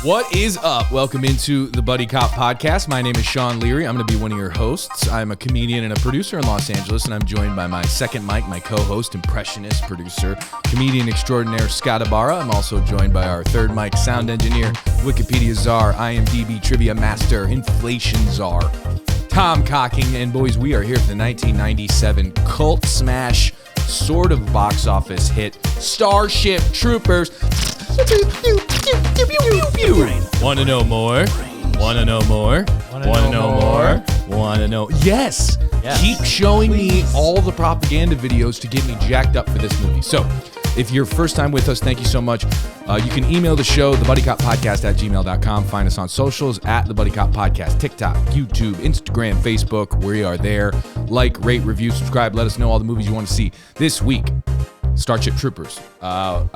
What is up? Welcome into the Buddy Cop Podcast. My name is Sean Leary. I'm going to be one of your hosts. I'm a comedian and a producer in Los Angeles, and I'm joined by my second mic, my co-host, impressionist, producer, comedian extraordinaire, Scott Ibarra. I'm also joined by our third mic, sound engineer, Wikipedia czar, IMDb trivia master, inflation czar, Tom Cocking. And boys, we are here for the 1997 cult smash, sort of box office hit, Starship Troopers. Want to know more? Want to know more? Want to know more? Want to know? Yes! Keep showing me all the propaganda videos to get me jacked up for this movie. So, if you're first time with us, thank you so much. You can email the show, thebuddycoppodcast@gmail.com. Find us on socials at The Buddy Cop Podcast, TikTok, YouTube, Instagram, Facebook. We are there. Like, rate, review, subscribe. Let us know all the movies you want to see this week. Starship Troopers, a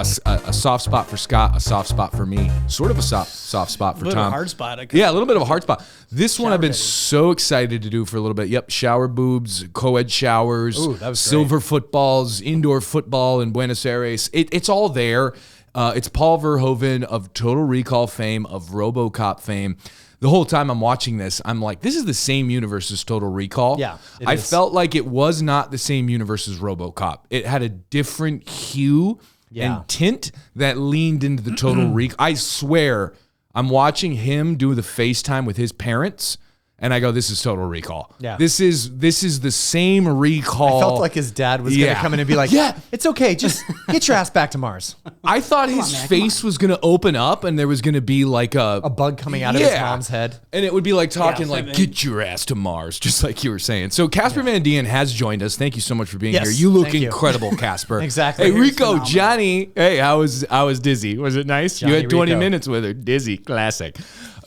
soft spot for Scott, a soft spot for me, sort of a soft spot for Tom. A little bit of a hard spot. Yeah, a little bit of a hard spot. This one I've been so excited to do for a little bit. Yep, shower boobs, co-ed showers, silver footballs, indoor football in Buenos Aires. It's all there. It's Paul Verhoeven of Total Recall fame, of RoboCop fame. The whole time I'm watching this, I'm like, this is the same universe as Total Recall. Yeah, I felt like it was not the same universe as RoboCop. It had a different hue and tint that leaned into the Total Recall. I swear, I'm watching him do the FaceTime with his parents, and I go, this is Total Recall. Yeah. This is the same Recall. I felt like his dad was going to come in and be like, yeah, it's okay. Just get your ass back to Mars. I thought his face was going to open up and there was going to be like a bug coming out of his mom's head. And it would be like talking like, get your ass to Mars, just like you were saying. So Casper Van Dien has joined us. Thank you so much for being here. You look incredible, Casper. Exactly. Hey, Rico, Johnny. Hey, I was Dizzy. Was it nice? Johnny, you had 20 Rico. minutes with her. Dizzy, classic.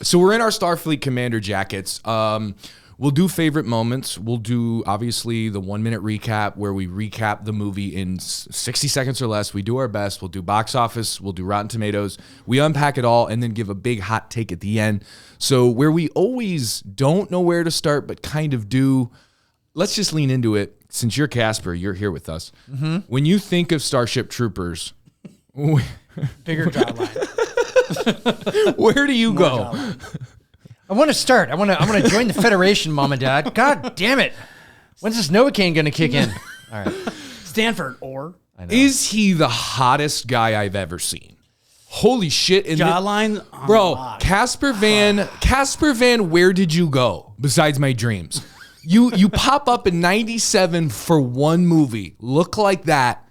So we're in our Starfleet Commander jackets. We'll do favorite moments. We'll do, obviously, the 1 minute recap where we recap the movie in 60 seconds or less. We do our best. We'll do box office. We'll do Rotten Tomatoes. We unpack it all and then give a big hot take at the end. So where we always don't know where to start but kind of do, let's just lean into it. Since you're Casper, you're here with us. Mm-hmm. When you think of Starship Troopers, Bigger jawline. where do you go? I want to start. I want to join the Federation, Mom and Dad. God damn it. When's this Novocaine going to kick in? All right. Stanford or I know. Is he the hottest guy I've ever seen? Holy shit. jawline? Bro, Casper Van, where did you go besides my dreams? You pop up in 97 for one movie. Look like that.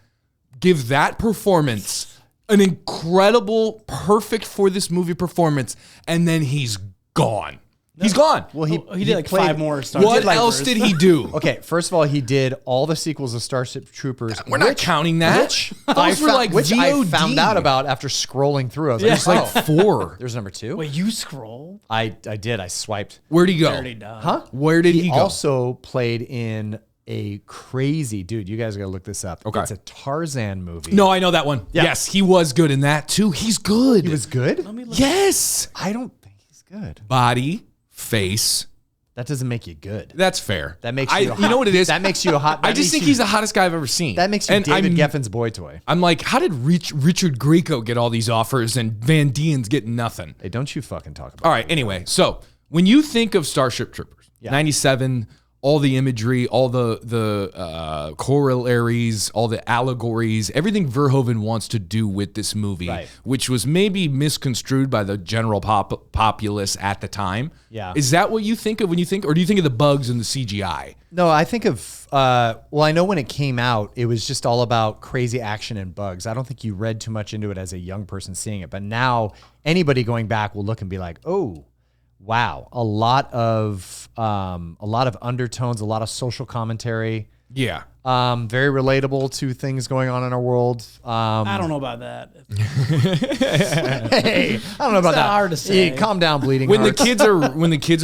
Give that performance an incredible, perfect for this movie performance, and then he's gone. He's gone. Well, he did like played 5 more Star What Troopers. else did he do? Okay, first of all, he did all the sequels of Starship Troopers. We're not counting that. Those were like which I VOD. found out about after scrolling through. I was There's like, like 4. There's number 2. Wait, you scroll? I did. I swiped. Where'd he go? Dirty dog. Huh? Where did he go? Also played in a crazy, dude, you guys got to look this up. Okay. It's a Tarzan movie. No, I know that one. Yeah. Yes, he was good in that too. He's good. He was good? Let me look. Yes. I don't think he's good. Body, face. That doesn't make you good. That's fair. That makes you you know what it is? That makes you a hot. I just think he's the hottest guy I've ever seen. That makes you And David I'm- Geffen's boy toy. I'm like, how did Richard Grieco get all these offers and Van Dien's getting nothing? Hey, don't you fucking talk about All right, anyway, so when you think of Starship Troopers, 97, all the imagery, all the corollaries, all the allegories, everything Verhoeven wants to do with this movie, which was maybe misconstrued by the general populace at the time. Yeah. Is that what you think of when you think, or do you think of the bugs and the CGI? No, I think of, well, I know when it came out, it was just all about crazy action and bugs. I don't think you read too much into it as a young person seeing it. But now anybody going back will look and be like, oh, wow, a lot of undertones, a lot of social commentary. Yeah. Very relatable to things going on in our world. I don't know about that. Hey, I don't know about that. hard to say. Hey, calm down, bleeding When hearts. the kids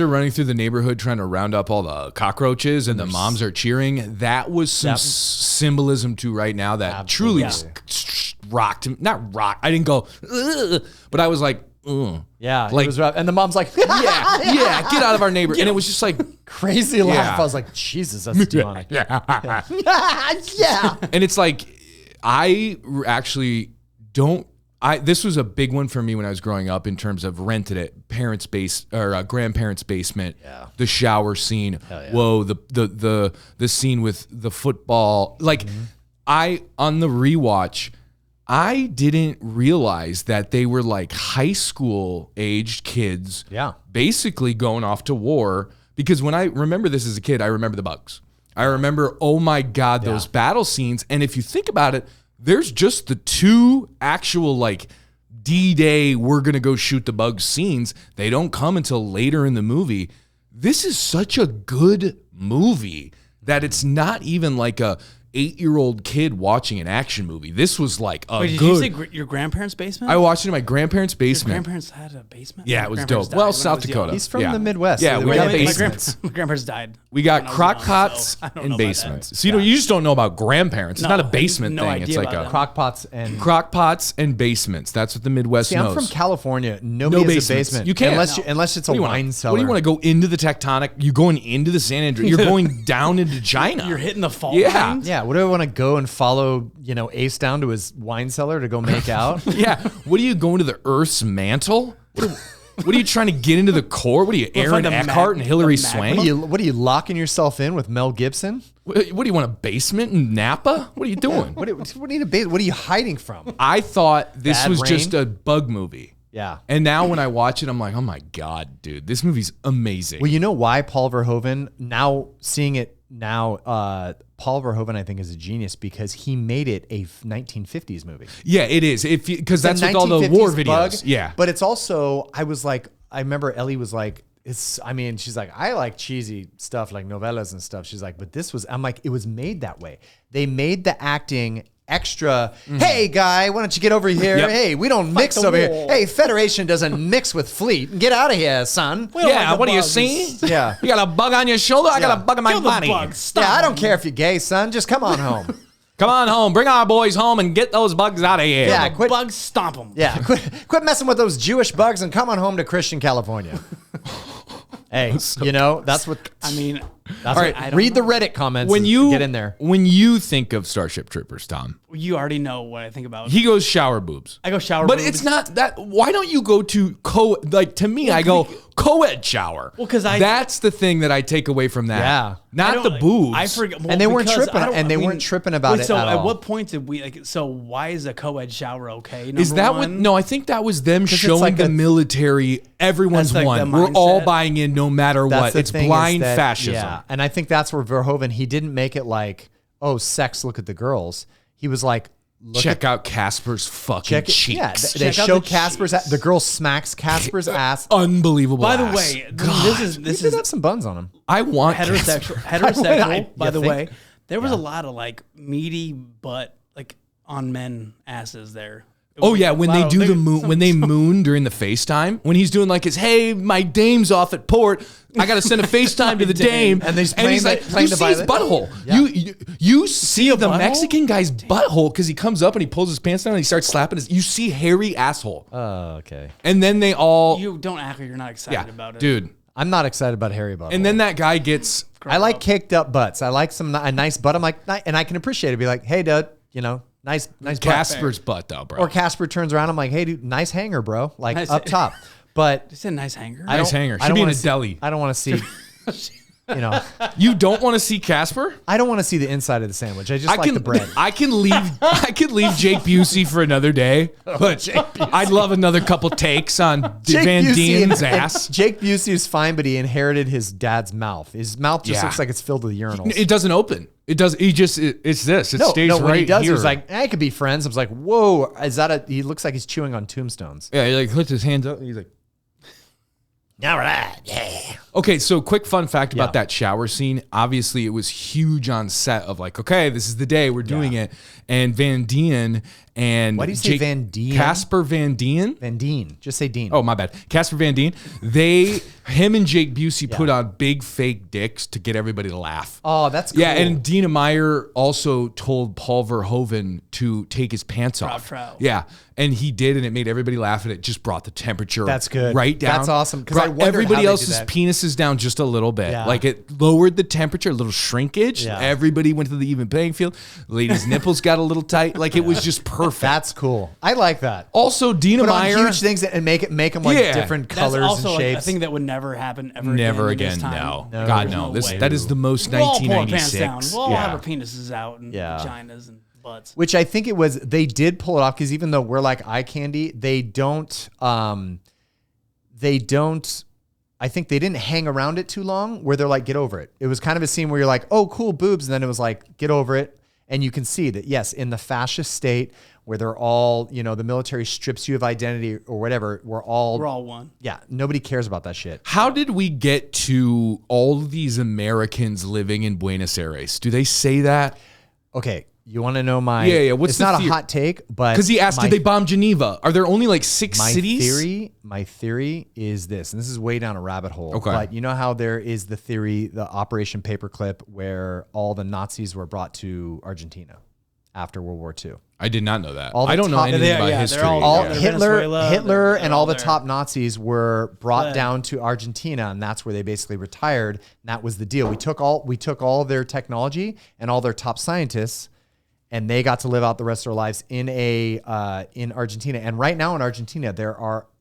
are running through the neighborhood trying to round up all the cockroaches and the moms are cheering, that was some symbolism to right now that truly rocked. Not rock. I didn't go, ugh, but I was like, ugh. Yeah, Like- it was rough. And the mom's like, Yeah, get out of our neighborhood. And it was just like, crazy laugh. Yeah. I was like, Jesus, that's demonic. yeah. And it's like, I actually don't, This was a big one for me when I was growing up in terms of rented it, parents' base or grandparents' basement. Yeah. The shower scene. Yeah. Whoa, the scene with the football. Like on the rewatch, I didn't realize that they were like high school aged kids. Yeah. Basically going off to war, because when I remember this as a kid, I remember the bugs. I remember, oh my God, those battle scenes. And if you think about it, there's just the 2 actual like D-Day, we're going to go shoot the bugs scenes. They don't come until later in the movie. This is such a good movie that it's not even like a 8-year-old kid watching an action movie. This was like a Wait, did you say your grandparents' basement? I watched it in my grandparents' basement. Your grandparents had a basement? Yeah, it was dope. Well, South Dakota. He's from the Midwest. Yeah, so we got got basements. My grandparents died. We got when I was crock young, pots so I don't and know about basements. that. So you just don't know about grandparents. It's No, not a basement no thing. idea It's like about a them. crock pots and crock pots and basements. That's what the Midwest See, knows. I'm from California. Nobody has a basements. basement. You can't. unless it's a wine cellar. What do you want to go into the tectonic? You're going into the San Andreas. You're going down into China. You're hitting the fault Yeah. lines? Yeah, what do I want to go and follow, Ace down to his wine cellar to go make out? Yeah. What are you going to the Earth's mantle? What are you trying to get into the core? What are you, Aaron the Eckhart and Hillary the Swank? What are you locking yourself in with Mel Gibson? What do you want, a basement in Napa? What are you doing? What are you hiding from? I thought this Bad was Rain? just a bug movie. Yeah. And now when I watch it, I'm like, oh my God, dude, this movie's amazing. Well, you know why Paul Verhoeven, now seeing it now, Paul Verhoeven, I think, is a genius because he made it a 1950s movie. Yeah, it is. Because that's with all the 1950s war videos. bug, Yeah. But it's also, I remember Ellie was like, she's like, I like cheesy stuff like novellas and stuff. She's like, but I'm like, it was made that way. They made the acting extra. Hey, guy, why don't you get over here? Yep. Hey, we don't mix the over here. wall. Hey, Federation doesn't mix with Fleet. Get out of here, son. We don't Yeah, like the what do you bugs. see? Yeah. You got a bug on your shoulder? I got Yeah. a bug on my Kill the body. bugs. Stop Yeah, I don't them. care if you're gay, son. Just come on home. Come on home. Bring our boys home and get those bugs out of here. Yeah, The quit. bugs, stomp them. Yeah, quit messing with those Jewish bugs and come on home to Christian California. Hey, that's what. I mean, That's All right, what, I don't read the know. Reddit comments. When and you get in there, When you think of Starship Troopers, Tom, you already know what I think about. he goes shower boobs. I go shower But boobs. it's not that. Why don't you go to to me, I go co-ed shower. Well, 'cause that's the thing that I take away from that. Yeah. Not the boobs. I forget. Well, And they weren't because tripping- I don't- and they I mean, weren't tripping about it So at at all. what point did we like? So why is a co-ed shower okay? Is that what? one? No, I think that was them it's showing like the a- military. Everyone's That's like one. the We're all mindset. buying in no matter that's what. the It's thing is blind that- fascism. Yeah, and I think that's where Verhoeven, he didn't make it like, oh, sex, look at the girls. He was like, look Check out Casper's fucking check it. cheeks. Yeah, they Check out show the Casper's. cheeks. The girl smacks Casper's ass. Unbelievable. By the ass. way, God, this He is did have some buns on him. I want heterosexual. Casper. Heterosexual. By you the think? way, there was a lot of like meaty butt like on men asses there. It Oh was yeah, a when lot they of- do the moon, when they moon during the FaceTime, when he's doing like his, hey, my dame's off at port, I got to send a FaceTime to the dame, And he's playing like, playing you the see his violin. butthole, Yeah. you see the butthole? Mexican guy's butthole because he comes up and he pulls his pants down and he starts slapping his. You see hairy asshole, Oh, okay. and then they all, You don't act like you're not excited about it, dude. I'm not excited about Harry Butthole. And then that guy gets, I like caked up butts. I like a nice butt. I'm like, and I can appreciate it. Be like, hey, dude, nice butt. Casper's butt though, bro. Or Casper turns around. I'm like, hey, dude, nice hanger, bro. Like Nice- up top. But It's a nice hanger. I Nice don't- hanger. I Should don't be in wanna a see- deli. I don't want to see. You don't want to see Casper? I don't want to see the inside of the sandwich. I just like the bread. I can leave. I could leave Jake Busey for another day, but I'd love another couple takes on Van Busey Dien's and- ass. Jake Busey is fine, but he inherited his dad's mouth. His mouth just Yeah. looks like it's filled with urinals. It doesn't open. It does. He just. It's this. It stays when right he does, here. he's like, I could be friends. I was like, whoa, is that a? He looks like he's chewing on tombstones. yeah. He like puts his hands up. And he's like. All right, yeah. Okay, so quick fun fact about Yeah. that shower scene. Obviously, it was huge on set of like, okay, this is the day we're doing it. And Van Dien and Why do you say Van Dien? Casper Van Dien. Van Dien. Just say Dean. Oh, my bad. Casper Van Dien. Him and Jake Busey put on big fake dicks to get everybody to laugh. Oh, that's cool. Yeah, and Dina Meyer also told Paul Verhoeven to take his pants off. trout. Yeah, and he did, and it made everybody laugh, and it just brought the temperature That's good. right down. That's awesome, 'cause I Brought wondered how everybody they else's did that. penises down just a little bit. Yeah. Like it lowered the temperature, a little shrinkage. Yeah. Everybody went to the even playing field. Ladies' nipples got a little tight. Like it was just perfect. That's cool. I like that. Also, Dina Put on Meyer. huge things and make them like Yeah. different That's colors also and like shapes. a thing that would never happen ever Never again. again. In this time. No. No. God, There's no. no This way. that is the most We'll all pull our 1996. pants down. We'll all Yeah. have our penises out and Yeah. vaginas and butts. Which I think it was, they did pull it off because even though we're like eye candy, they don't, I think they didn't hang around it too long where they're like, get over it. It was kind of a scene where you're like, oh, cool, boobs. And then it was like, get over it. And you can see that, yes, in the fascist state where they're all, the military strips you of identity or whatever, we're all one. Yeah, nobody cares about that shit. How did we get to all these Americans living in Buenos Aires? Do they say that? Okay, you want to know my... Yeah. What's it's the not theory? a hot take, but... Because he asked, did they bomb Geneva? Are there only like 6 cities? My theory is this, and this is way down a rabbit hole. Okay. But you know how there is the theory, the Operation Paperclip, where all the Nazis were brought to Argentina after World War II. I did not know that. All the I don't know top- anything They're- about yeah, history. they're all- All Yeah. Hitler Venezuela, and they're all all the there. top Nazis were brought Fled. down to Argentina, and that's where they basically retired. And that was the deal. We took all their technology and all their top scientists, and they got to live out the rest of their lives in Argentina. And right now in Argentina,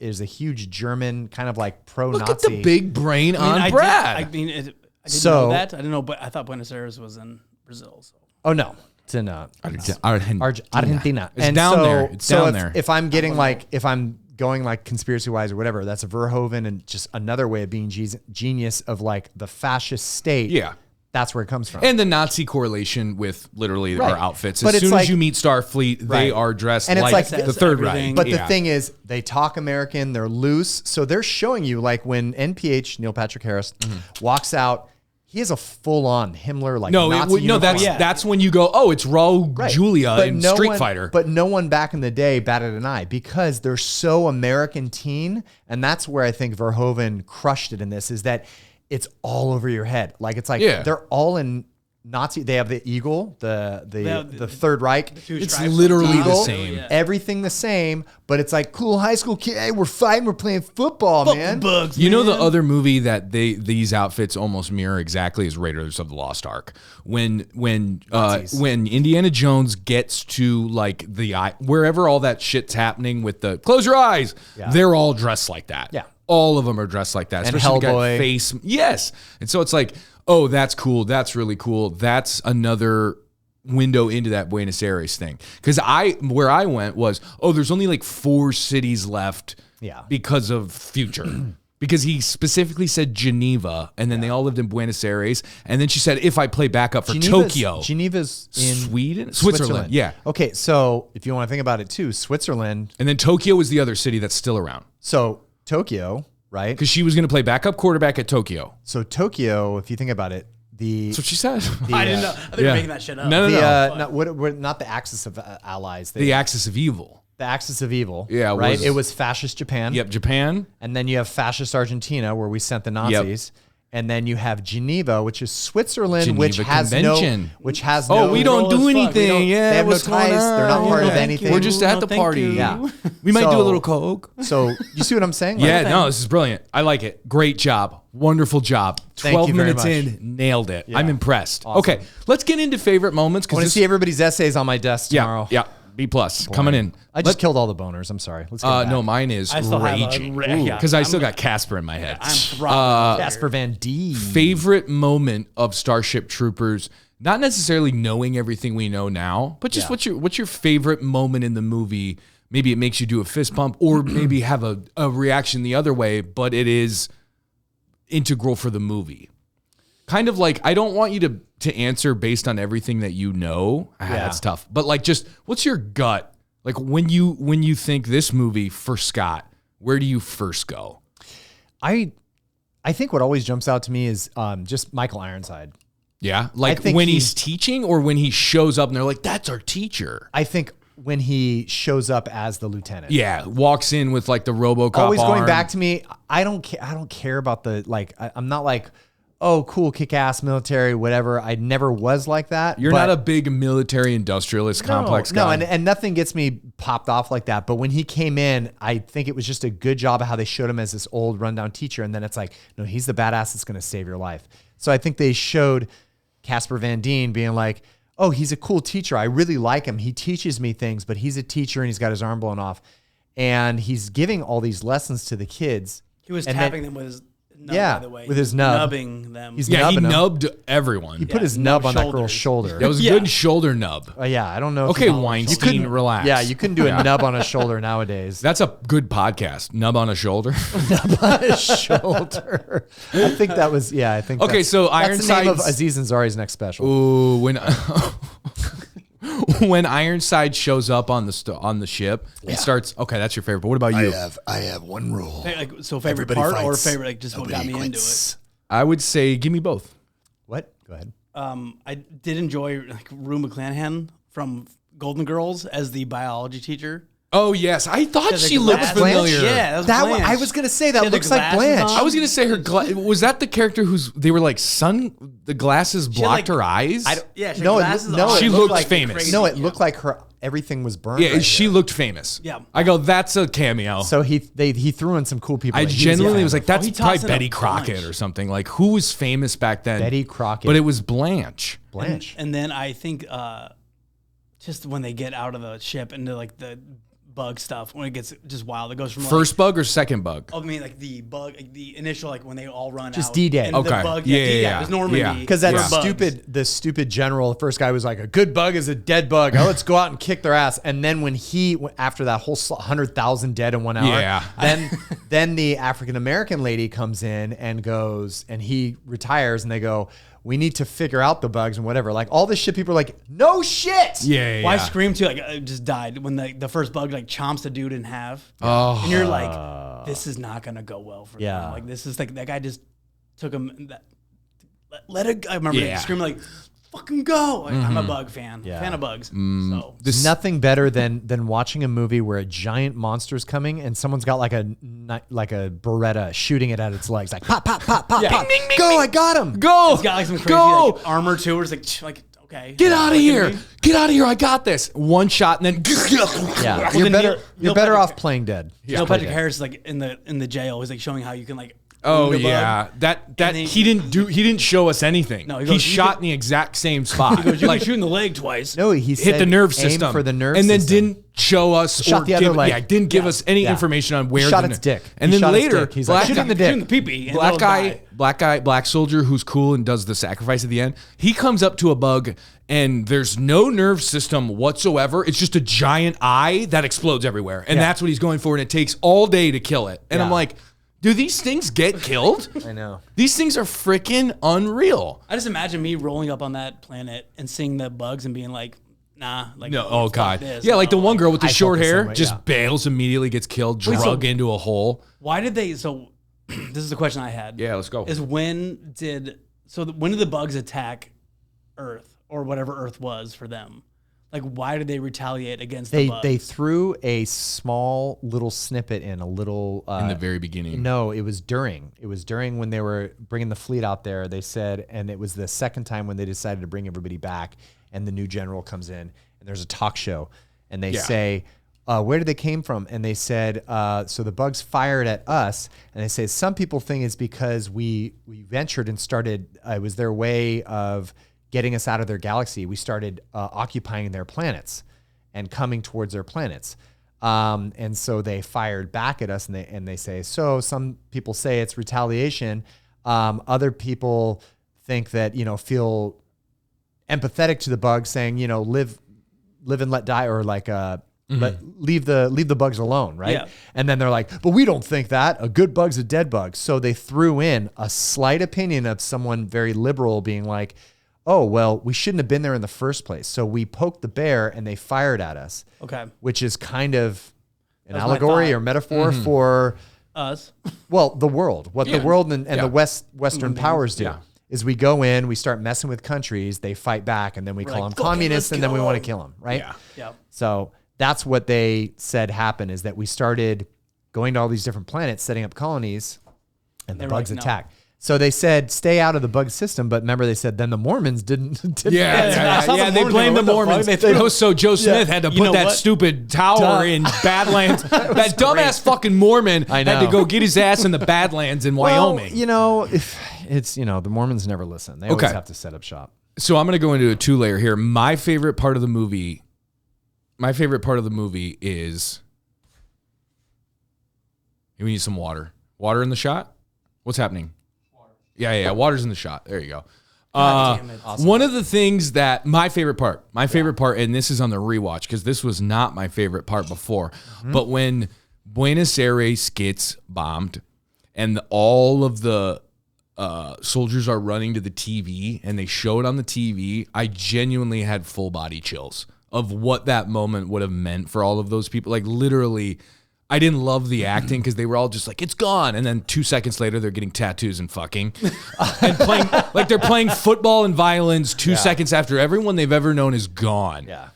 is a huge German kind of like pro-Nazi. Look at the big brain on I Brad. didn't So- know that. I didn't know, but I thought Buenos Aires was in Brazil. So. Oh no, it's in Argentina. It's down there. It's down there. If I'm getting if I'm going like conspiracy wise or whatever, that's a Verhoeven and just another way of being genius of like the fascist state. Yeah. That's where it comes from. And the Nazi correlation with literally Right. our outfits. But As it's soon like- as you meet Starfleet, they Right. are dressed And it's like, like the Says Third everything. Reich. But the Yeah. thing is, they talk American, they're loose. So they're showing you, like when NPH, Neil Patrick Harris, walks out, he has a full-on Himmler, like No, Nazi uniform. that's when you go, oh, it's Raul Right. Julia But in no Street one- Fighter. But no one back in the day batted an eye because they're so American teen. And that's where I think Verhoeven crushed it in this, is that it's all over your head. Like it's like Yeah. they're all in Nazi. They have the eagle, the Third Reich. It's stripes literally on the top. same. Yeah. Everything the same, but it's like cool high school kid. Hey, we're fighting. We're playing football, man. Bugs. You know the man. other movie that these outfits almost mirror exactly is Raiders of the Lost Ark. When Indiana Jones gets to like wherever all that shit's happening with the close your eyes, they're all dressed like that. Yeah. All of them are dressed like that. And Especially the guy Hellboy. face. Yes. And so it's like, oh, that's cool. That's really cool. That's another window into that Buenos Aires thing. Because where I went was, there's only like 4 cities left because of future. Because he specifically said Geneva, and then they all lived in Buenos Aires. And then she said, if I play backup for Tokyo. Geneva's in Sweden? Switzerland. Yeah. Okay, so if you want to think about it too, Switzerland. And then Tokyo is the other city that's still around. So Tokyo, right? Because she was going to play backup quarterback at Tokyo. So Tokyo, if you think about it, That's what she said. I didn't know. I think you're making that shit up. No. not the axis of allies. The axis of evil. The axis of evil. Yeah, right. It was fascist Japan. Yep, Japan. And then you have fascist Argentina, where we sent the Nazis. And then you have Geneva, which is Switzerland, which Geneva has Convention. no. We don't Roll do as fuck. We anything. don't- Yeah, they have no what's going ties. They're not on? part of Yeah. anything. We're just at the thank party. you. Yeah. We might do a So- little coke. So you see what I'm saying? Like, Yeah, no, this is brilliant. I like it. Great job. Wonderful job. Thank 12 you very minutes much. in, nailed it. I'm impressed. Awesome. Okay, let's get into favorite moments. I want to see everybody's essays on my desk tomorrow. Yeah, B+ coming in. I just killed all the boners. I'm sorry. Let's get back. No, mine is I still have a raging yeah. because I still got Casper in my head. I'm throbbing. Jasper Van D. Favorite moment of Starship Troopers, not necessarily knowing everything we know now, but just what's your favorite moment in the movie? Maybe it makes you do a fist pump, or maybe have a reaction the other way, but it is integral for the movie. Kind of like, I don't want you to answer based on everything that you know. That's tough. But like, just what's your gut? Like when you think this movie for Scott, where do you first go? I think what always jumps out to me is just Michael Ironside. Yeah, like think when he's teaching, or when he shows up and they're like, "That's our teacher." I think when he shows up as the lieutenant. Yeah, walks in with like the RoboCop. Always going arm. back to me. I don't care about the like. I'm not like, oh, cool, kick-ass military, whatever. I never was like that. You're not a big military industrialist complex guy. No, and nothing gets me popped off like that. But when he came in, I think it was just a good job of how they showed him as this old rundown teacher. And then it's like, no, he's the badass that's going to save your life. So I think they showed Casper Van Dien being like, oh, he's a cool teacher. I really like him. He teaches me things, but he's a teacher and he's got his arm blown off. And he's giving all these lessons to the kids. He was tapping them with his nub, by the way. With his nub. Nubbing them. He's he nubbing them. nubbed everyone. He put his nub on that girl's shoulders. shoulder. That was a good shoulder nub. Yeah, I don't know. If Okay, you Weinstein, relax. Yeah, you couldn't do a nub on a shoulder nowadays. That's a good podcast. Nub on a shoulder. Nub on a shoulder. I think that was, I think Okay, so that's the name of Ironside's- Aziz Ansari's next special. Ooh, when Ironside shows up on the ship and starts. Okay, that's your favorite. But what about you? I have one rule. So favorite Everybody part or fights, favorite, just what got nobody me into quits. it? I would say give me both. What? Go ahead. I did enjoy Rue McClanahan from Golden Girls as the biology teacher. Oh yes, I thought She she had the looked glasses. familiar. Yeah, that was That Blanche. I was gonna say She that had the looks like glasses Blanche. on. I was gonna say was that the character they were like the glasses blocked like- her eyes? Yeah, she had No, glasses no, on. She it looked like famous. crazy. No, it looked like everything was burned. Yeah, right she there. looked famous. Yeah. I go, that's a cameo. So he threw in some cool people. I that he genuinely a was fan like, of. that's he probably tossed in a Betty Crockett bunch. or something. Like, who was famous back then? Betty Crockett. But it was Blanche. Blanche. And then I think just when they get out of the ship into like the bug stuff, when it gets just wild, it goes from First bug or second bug? I mean, like the bug, like the initial, like when they all run Just out. D-Day. And Okay. The bug, Yeah, D-Day. yeah, It was Normandy. yeah. Because that for bugs. the stupid general, the first guy was like, a good bug is a dead bug. Oh, let's go out and kick their ass. And then when after that whole 100,000 dead in 1 hour, Yeah. then the African-American lady comes in and goes, and he retires, and they go, we need to figure out the bugs and whatever. Like all this shit, people are like, no shit. Yeah. Well, I screamed too. Like I just died when the first bug like chomps the dude in half. Oh. And you're like, this is not gonna go well for Yeah. them. Like this is like that guy just took him. Let it. I remember screaming like, "Fucking go!" Like, I'm a bug fan. Yeah. Fan of bugs. So There's nothing better than watching a movie where a giant monster's coming and someone's got like a Beretta shooting it at its legs, like pop, pop, pop, pop, pop. Ming, ming, Go, ming. I got him. Go. it's got like some crazy Go. like, armor too. Where it's like okay, Get out of Like, here. Get out of here. I got this. One shot and then. Yeah, then you're better. Neil You're better Patrick- off playing dead. Neil Patrick Harris is like in the jail. He's like showing how you can like. Oh wound a bug. yeah, that then he didn't show us anything. No, he he goes, you shot could- in the exact same spot. He goes, you like can shoot in the leg twice. No, he hit said the nerve aim system for the nerve and then system. didn't show us Shot or the other give, leg. yeah, didn't give us any Yeah. information on where He shot the its dick. And He then shot its later, dick. He's like, shoot it in the Shoot in dick. the pee-pee. and black they'll guy, die. black soldier who's cool and does the sacrifice at the end. He comes up to a bug and there's no nerve system whatsoever. It's just a giant eye that explodes everywhere, and Yeah. that's what he's going for. And it takes all day to kill it. And I'm Yeah. like, do these things get killed? I know. These things are freaking unreal. I just imagine me rolling up on that planet and seeing the bugs and being like, nah. Like, No, oh fuck god, this. yeah, like the No, one girl with the I short felt the same hair way, just yeah. bails immediately, gets killed, Wait, so- drug into a hole. Why did they? So this is the question I had. Yeah, let's go. Is when did the bugs attack Earth or whatever Earth was for them? Like, why did they retaliate against the bugs? They threw a small little snippet in a little In the very beginning. No, it was during. It was during when they were bringing the fleet out there. They said, and it was the second time when they decided to bring everybody back, and the new general comes in, and there's a talk show, and they say, where did they came from? And they said, so the bugs fired at us, and they say some people think it's because we ventured and started. It was their way of getting us out of their galaxy. We started occupying their planets and coming towards their planets. And so they fired back at us, and they say, so some people say it's retaliation. Other people think that, feel empathetic to the bugs, saying, live and let die, or like, leave the bugs alone. Right. Yeah. And then they're like, but we don't think that a good bug's a dead bug. So they threw in a slight opinion of someone very liberal being like, oh, well, we shouldn't have been there in the first place. So we poked the bear and they fired at us. Okay. Which is kind of an That was my allegory thought. or metaphor for, Us. well, the world. What the world and the Western powers do is we go in, we start messing with countries, they fight back, and then we call like, them "Fucking communists, let's and then we kill want to them." kill them, right? Yeah. Yeah. So that's what they said happened, is that we started going to all these different planets, setting up colonies, and the They were bugs like, no. attack. So they said stay out of the bug system, but remember they said then the Mormons didn't. Yeah, they blamed the Mormons. So Joe Smith had to put that stupid tower in Badlands. That dumbass fucking Mormon had to go get his ass in the Badlands in Wyoming. If it's the Mormons never listen. They always have to set up shop. So I'm going to go into a 2-layer here. My favorite part of the movie is we need some water. Water in the shot? What's happening? Yeah. Water's in the shot. There you go. Awesome. One of the things that my favorite part, and this is on the rewatch because this was not my favorite part before, but when Buenos Aires gets bombed and all of the soldiers are running to the TV and they show it on the TV, I genuinely had full body chills of what that moment would have meant for all of those people. Like literally, I didn't love the acting because they were all just like, it's gone. And then 2 seconds later, they're getting tattoos and fucking. And playing, like they're playing football and violins 2 seconds after everyone they've ever known is gone. Yeah.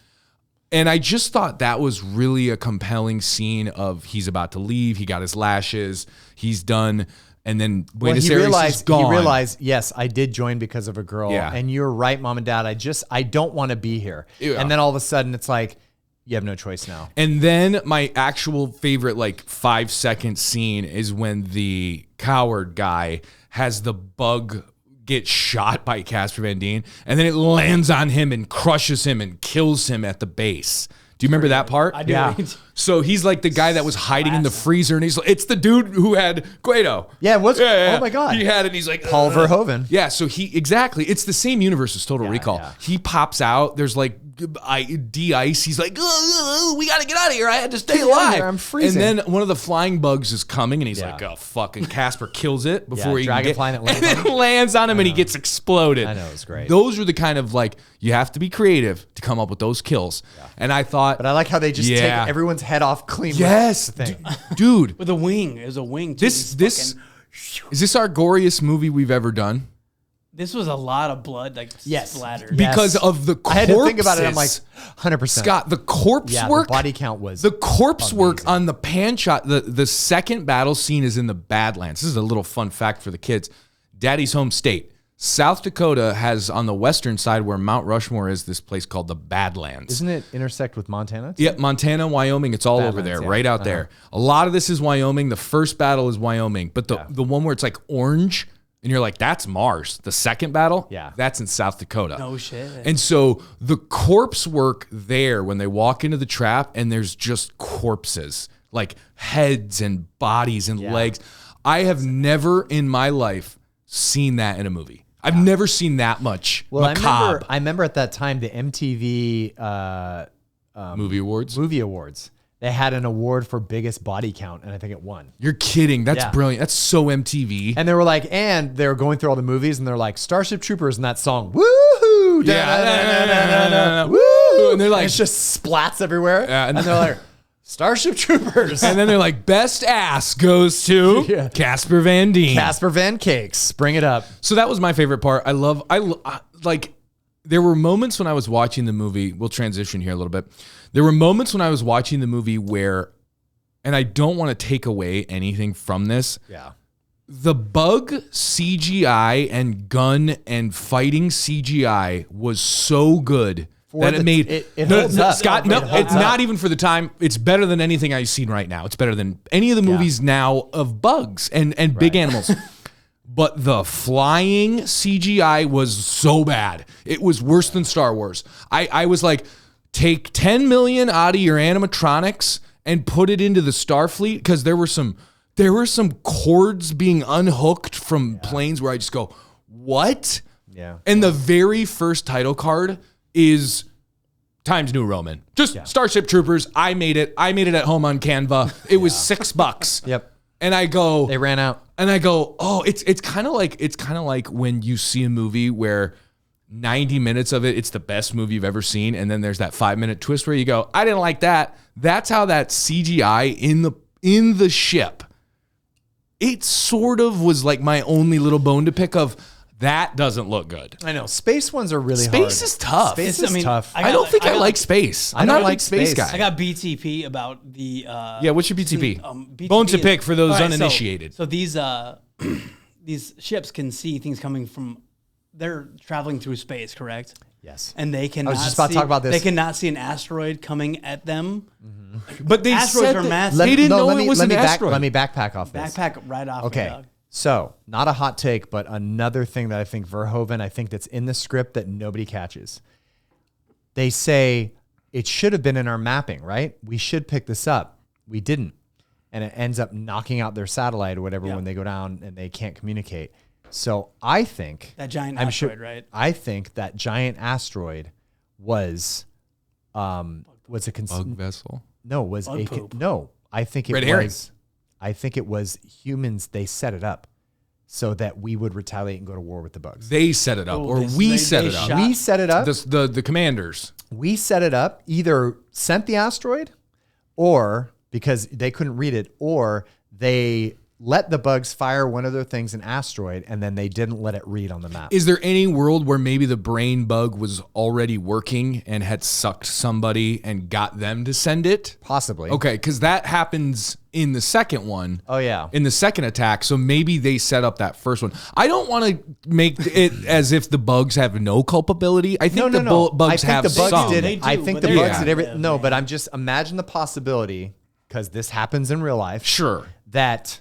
And I just thought that was really a compelling scene of he's about to leave. He got his lashes. He's done. And then Buenos Aires is gone. He realized, yes, I did join because of a girl. Yeah. And you're right, Mom and Dad. I don't want to be here. Yeah. And then all of a sudden it's like, you have no choice now. And then my actual favorite 5-second scene is when the coward guy has the bug get shot by Casper Van Dien, and then it lands on him and crushes him and kills him at the base. Do you remember that part? I do. Yeah. So he's like the guy that was hiding in the freezer, and it's the dude who had Guido. Yeah, oh my God. He had it, and he's like, Paul Verhoeven. Yeah, so exactly. It's the same universe as Total Recall. Yeah. He pops out, there's de-ice. He's like, we got to get out of here. I had to stay alive. I'm freezing. And then one of the flying bugs is coming, and he's like, oh, fucking Casper kills it before he dragonfly and then lands on him, and he gets exploded. I know, it's great. Those are the kind of you have to be creative to come up with those kills. Yeah. And I thought, but I like how they just take everyone's head off clean. Yes, dude. With a wing. It was a wing. Too. Is this our goriest movie we've ever done? This was a lot of blood, splattered. Because of the corpses. I had to think about it. I'm like, 100%. Scott, the corpse work. The body count was the corpse amazing. work on the pan shot. The second battle scene is in the Badlands. This is a little fun fact for the kids. Daddy's home state. South Dakota has on the western side where Mount Rushmore is this place called the Badlands. Isn't it intersect with Montana? Yep, Montana, Wyoming, it's all over there, right out there. A lot of this is Wyoming. The first battle is Wyoming, but the one where it's like orange and you're like, that's Mars. The second battle, that's in South Dakota. No shit. And so the corpse work there when they walk into the trap and there's just corpses, like heads and bodies and legs. I have never in my life seen that in a movie. I've never seen that much macabre. I remember at that time the MTV movie awards. They had an award for biggest body count, and I think it won. You're kidding. That's brilliant. That's so MTV. And they were like, and they were going through all the movies, and they're like, Starship Troopers and that song, woohoo! Yeah. Woo! And they're like, and it's just splats everywhere. Yeah, and they're like, Starship Troopers. And then they're like, best ass goes to Casper Van Dien. Casper Van Cakes. Bring it up. So that was my favorite part. I there were moments when I was watching the movie. We'll transition here a little bit. There were moments when I was watching the movie where, and I don't want to take away anything from this. Yeah. The bug CGI and gun and fighting CGI was so good. That it made it holds up. Scott, it's not even for the time. It's better than anything I've seen right now. It's better than any of the movies now of bugs and big animals. But the flying CGI was so bad. It was worse than Star Wars. I was like, take 10 million out of your animatronics and put it into the Starfleet, because there were some cords being unhooked from planes where I just go, what? Yeah. And the very first title card is Times New Roman. Just Starship Troopers. I made it at home on Canva. It was $6. Yep. And I go, they ran out. And I go, oh, it's kind of like when you see a movie where 90 minutes of it's the best movie you've ever seen, and then there's that 5-minute twist where you go, I didn't like that. That's how that CGI in the ship, it sort of was like my only little bone to pick of, that doesn't look good. I know. Space ones are really hard. Space is tough. Space is tough. I don't think I like space. I'm not a big space guy. I got BTP about the... what's your BTP? Bone to pick for those uninitiated. So these... these ships can see things coming from. They're traveling through space, correct? Yes. And they cannot. I was just about to talk about this. They cannot see an asteroid coming at them. But they Asteroids said are that massive. they didn't know it was an back, asteroid. let me backpack off this. Backpack right off. Okay. Dog. So, not a hot take, but another thing that I think that's in the script that nobody catches. They say it should have been in our mapping, right? We should pick this up. We didn't. And it ends up knocking out their satellite or whatever when they go down and they can't communicate. So I think that giant asteroid, right? I think that giant asteroid was a bug vessel. No, was bug poop. No. I think it Red was herrings. I think it was humans. They set it up so that we would retaliate and go to war with the bugs. They set it up, Oh, or they- we they- set they it up. shot- We set it up. The commanders. We set it up. Either sent the asteroid, or because they couldn't read it, or they let the bugs fire one of their things, an asteroid, and then they didn't let it read on the map. Is there any world where maybe the brain bug was already working and had sucked somebody and got them to send it? Possibly. Okay, because that happens in the second one. Oh, yeah. In the second attack, so maybe they set up that first one. I don't want to make it as if the bugs have no culpability. I think bugs have I think the bugs some. did. They do, I think but the they bugs have did every. them, No, man. but I'm just imagine the possibility, because this happens in real life. Sure. That,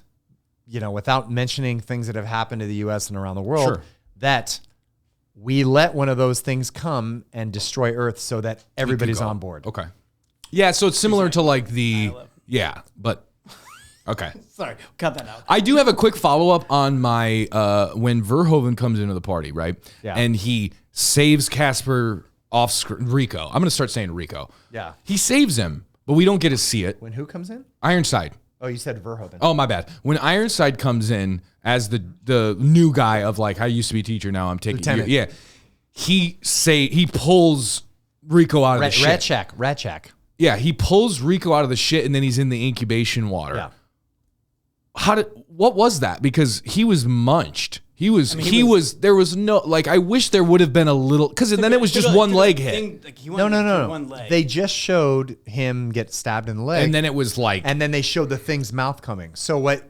without mentioning things that have happened to the U.S. and around the world, Sure. that we let one of those things come and destroy Earth so that everybody's go. on board. Okay. Yeah, so it's similar to like the 9/11. but okay. Sorry, cut that out. I do have a quick follow-up on my when Verhoeven comes into the party, right? Yeah. And he saves Casper off screen. Rico. I'm going to start saying Rico. Yeah. He saves him, but we don't get to see it. When who comes in? Ironside. Oh, you said Verhoeven. Oh, my bad. When Ironside comes in as the new guy of like, I used to be a teacher, now I'm taking Lieutenant. you. Yeah. He pulls Rico out of the shit. Ratchak. Yeah, he pulls Rico out of the shit and then he's in the incubation water. Yeah. What was that? Because he was munched. There was no, like, I wish there would have been a little, because then it was just one leg hit. No. One leg. They just showed him get stabbed in the leg. And then it was like, and then they showed the thing's mouth coming. So what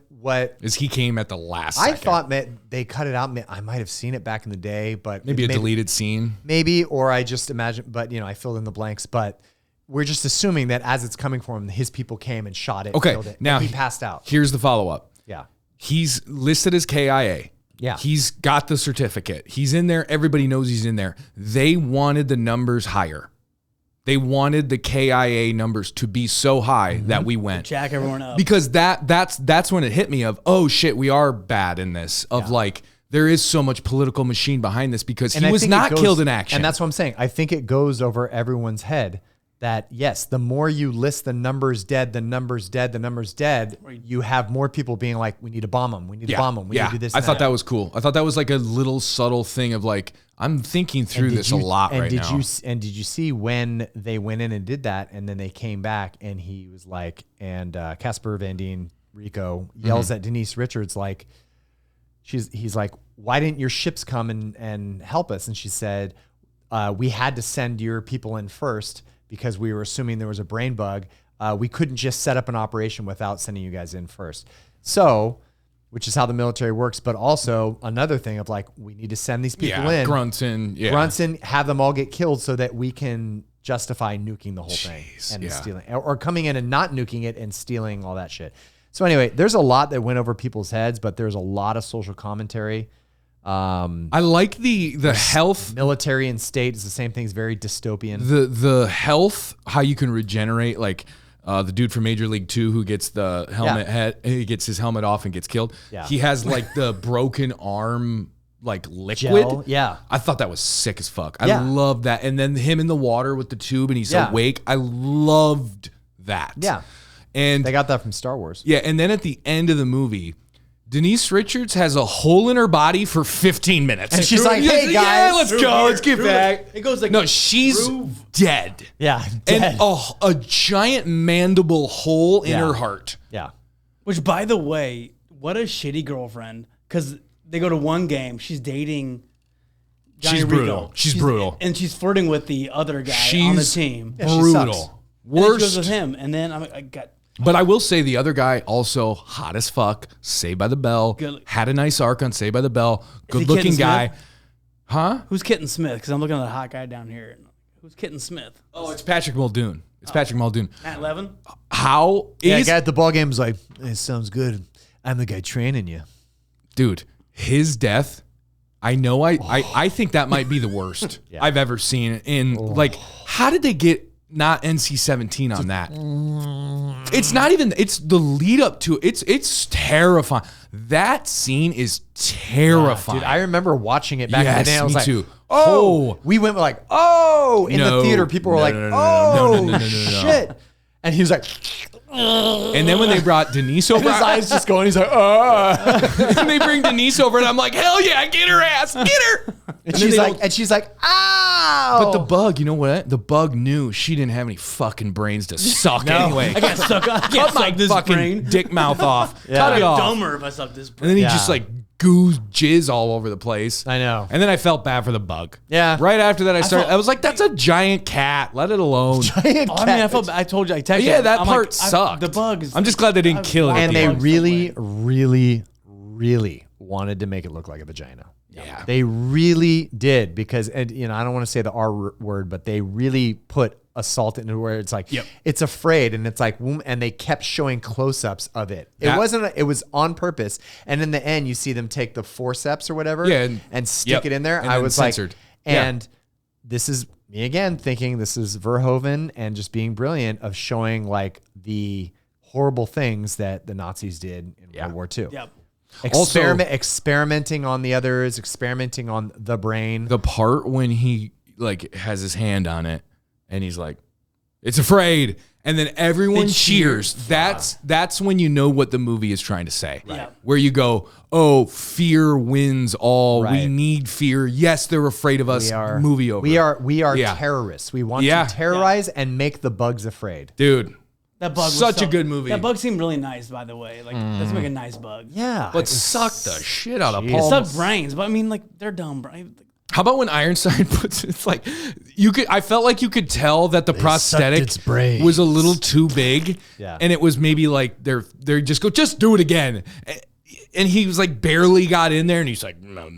as he came at the last I second. thought that they cut it out. I might have seen it back in the day, but Maybe a deleted scene. Maybe, or I just imagine, but I filled in the blanks. But we're just assuming that as it's coming for him, his people came and shot it. Okay, killed it, now and he passed out. Here's the follow-up. Yeah. He's listed as KIA. Yeah. He's got the certificate. He's in there. Everybody knows he's in there. They wanted the numbers higher. They wanted the KIA numbers to be so high that we went. Jack everyone up. Because that's when it hit me of, oh shit, we are bad in this. Of like, there is so much political machine behind this because he was not killed in action. And that's what I'm saying. I think it goes over everyone's head that, yes, the more you list the numbers dead, you have more people being like, we need to bomb them. We need to bomb them. We need to do this. I thought that was cool. I thought that was like a little subtle thing of like, I'm thinking through this a lot right now. And did you see when they went in and did that, and then they came back and he was like, and Casper Van Dien, Rico, yells at Denise Richards like, he's like, why didn't your ships come and help us? And she said, we had to send your people in first because we were assuming there was a brain bug. We couldn't just set up an operation without sending you guys in first. So, which is how the military works, but also another thing of like, we need to send these people in. Grunson, have them all get killed so that we can justify nuking the whole thing and stealing, or coming in and not nuking it and stealing all that shit. So anyway, there's a lot that went over people's heads, but there's a lot of social commentary. I like the health. Military and state is the same thing. It's very dystopian. The health, how you can regenerate, like the dude from Major League 2 who gets the helmet he gets his helmet off and gets killed. Yeah. He has like the broken arm like liquid. Gel, yeah. I thought that was sick as fuck. Yeah. I love that. And then him in the water with the tube and he's awake. I loved that. Yeah. And They got that from Star Wars. yeah, and then at the end of the movie, Denise Richards has a hole in her body for 15 minutes. And she's like, hey, yeah, guys. let's go. Let's get back. It goes like no, she's dead. Yeah. And a giant mandible hole in her heart. Yeah. Which, by the way, what a shitty girlfriend. Because they go to one game. She's dating Johnny She's Rico. brutal. She's brutal. And she's flirting with the other guy on the team. Yeah, she Brutal. sucks. And then she goes Worst. with him. And then I got... But I will say the other guy also hot as fuck. Saved by the Bell. Good. Had a nice arc on Saved by the Bell. he Good looking Kitten guy. Smith? Huh? Who's Kitten Smith? Because I'm looking at the hot guy down here. Who's Kitten Smith? Oh, it's Patrick Muldoon. It's Patrick Muldoon. Matt Levin? How Yeah, is guy at the ball game was like, "It sounds good. I'm the guy training you." dude, his death, I know I think that might be the worst I've ever seen. In like, how did they get not NC-17 on that? It's not even, it's the lead up to it. It's terrifying. That scene is terrifying. Dude, I remember watching it back in the day. I was me like, too. "Oh!" We went like, "Oh!" in the theater. People were like, "Oh, shit!" And he was like, And then when they brought Denise over, his eyes just going. He's like, "Oh!" and they bring Denise over, and I'm like, hell yeah, get her ass, get her. And she's like, "Ow!" But the bug, you know what? The bug knew she didn't have any fucking brains to suck anyway. I got stuck on. I Cut can't my suck this fucking brain. dick mouth off. Yeah. Cut it I'm off. dumber if I suck this And brain. then he Yeah. just like goos jizz all over the place. I know. And then I felt bad for the bug. Yeah. Right after that, I felt- was like, that's a giant cat. Let it alone. Oh, I mean, I felt bad. I told you. I texted Yeah, you. that I'm part like, sucked. The bugs. I'm just glad they didn't kill it. And at the they end. bugs really, really, really wanted to make it look like a vagina. Yeah. They really did because, and you know, I don't want to say the R word, but they really put assault into where it's like, Yep. it's afraid, and it's like, and they kept showing close-ups of it. That- It wasn't. It was on purpose. And in the end, you see them take the forceps or whatever, Yeah, and stick yep. it in there. And I then was censored. like, Yeah. and this is me again thinking this is Verhoeven and just being brilliant of showing like the horrible things that the Nazis did in World War II. Yep. Experimenting on the others, experimenting on the brain. The part when he like has his hand on it and he's like, it's afraid. And then everyone They cheers. cheer. That's when you know what the movie is trying to say. Right. Where you go, oh, fear wins all. We Right. need fear. Yes, they're afraid of us. Movie over. We are Yeah. terrorists. We want Yeah. to terrorize and make the bugs afraid. Dude. That bug was Such a good movie. That bug seemed really nice, by the way. Like, let's make a nice bug. Yeah. But sucked the shit out of It Paul. sucked brains, but I mean, like, they're dumb brains. How about when Ironside puts it's like I felt like you could tell that the prosthetic its brains. was a little too big. Yeah. And it was maybe like they're just do it again. And he was like barely got in there and he's like, no,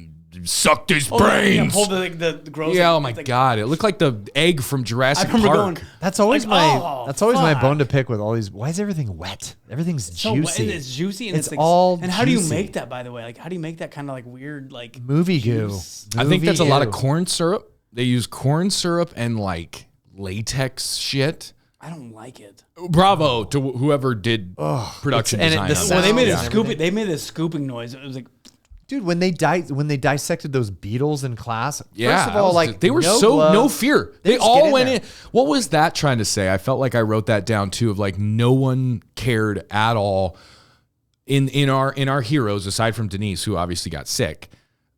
sucked his Yeah, brains. pulled the gross. Yeah, oh my it's like- God. It looked like the egg from I Jurassic remember Park. going. That's always Like, my fuck. bone to pick with all these. Why is everything wet? Everything's So wet, juicy. and it's juicy, and It's like, all And how do you juicy. make that, by the way? Like, how do you make that kind of like weird, like movie goo. juice? I think that's a lot of Movie corn syrup. They use corn syrup and like latex shit. I don't like it. Bravo to whoever did production and design. the on sound- that. Well, they made a and scooping. They made a scooping noise. It was like, Dude, when they dissected those beetles in class, Yeah, first of all, like they were no so gloves. no fear. They just get all in went there. in. What was that trying to say? I felt like I wrote that down too. Of like no one cared at all in our heroes aside from Denise, who obviously got sick.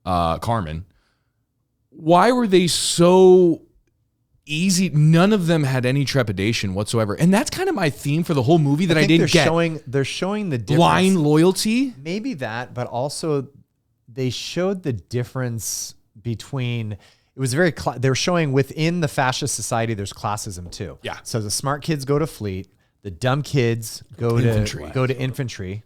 Carmen. Why were they so easy? None of them had any trepidation whatsoever, and that's kind of my theme for the whole movie that I, think didn't get. They're showing the difference. Blind loyalty. Maybe that, but also they showed the difference between. It was very. They were showing within the fascist society. There's classism too. Yeah. So the smart kids go to fleet. The dumb kids go Infantry. to infantry,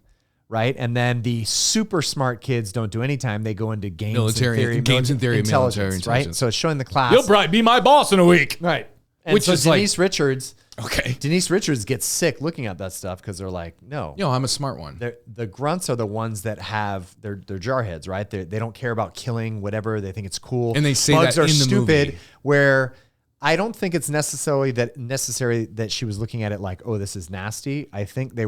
right? And then the super smart kids don't do any time. They go into games Military- and theory, games and theory of military right? intelligence. So it's showing the class. You'll probably be my boss in a week. Right. And Which so is like- Denise Richards. Okay. Denise Richards gets sick looking at that stuff because they're like, no. Yo, I'm a smart one. The grunts are the ones that have they're jarheads, right? They don't care about killing whatever. They think it's cool. And they say bugs that are in the stupid. movie. Where I don't think it's necessary that she was looking at it like, oh, this is nasty. I think this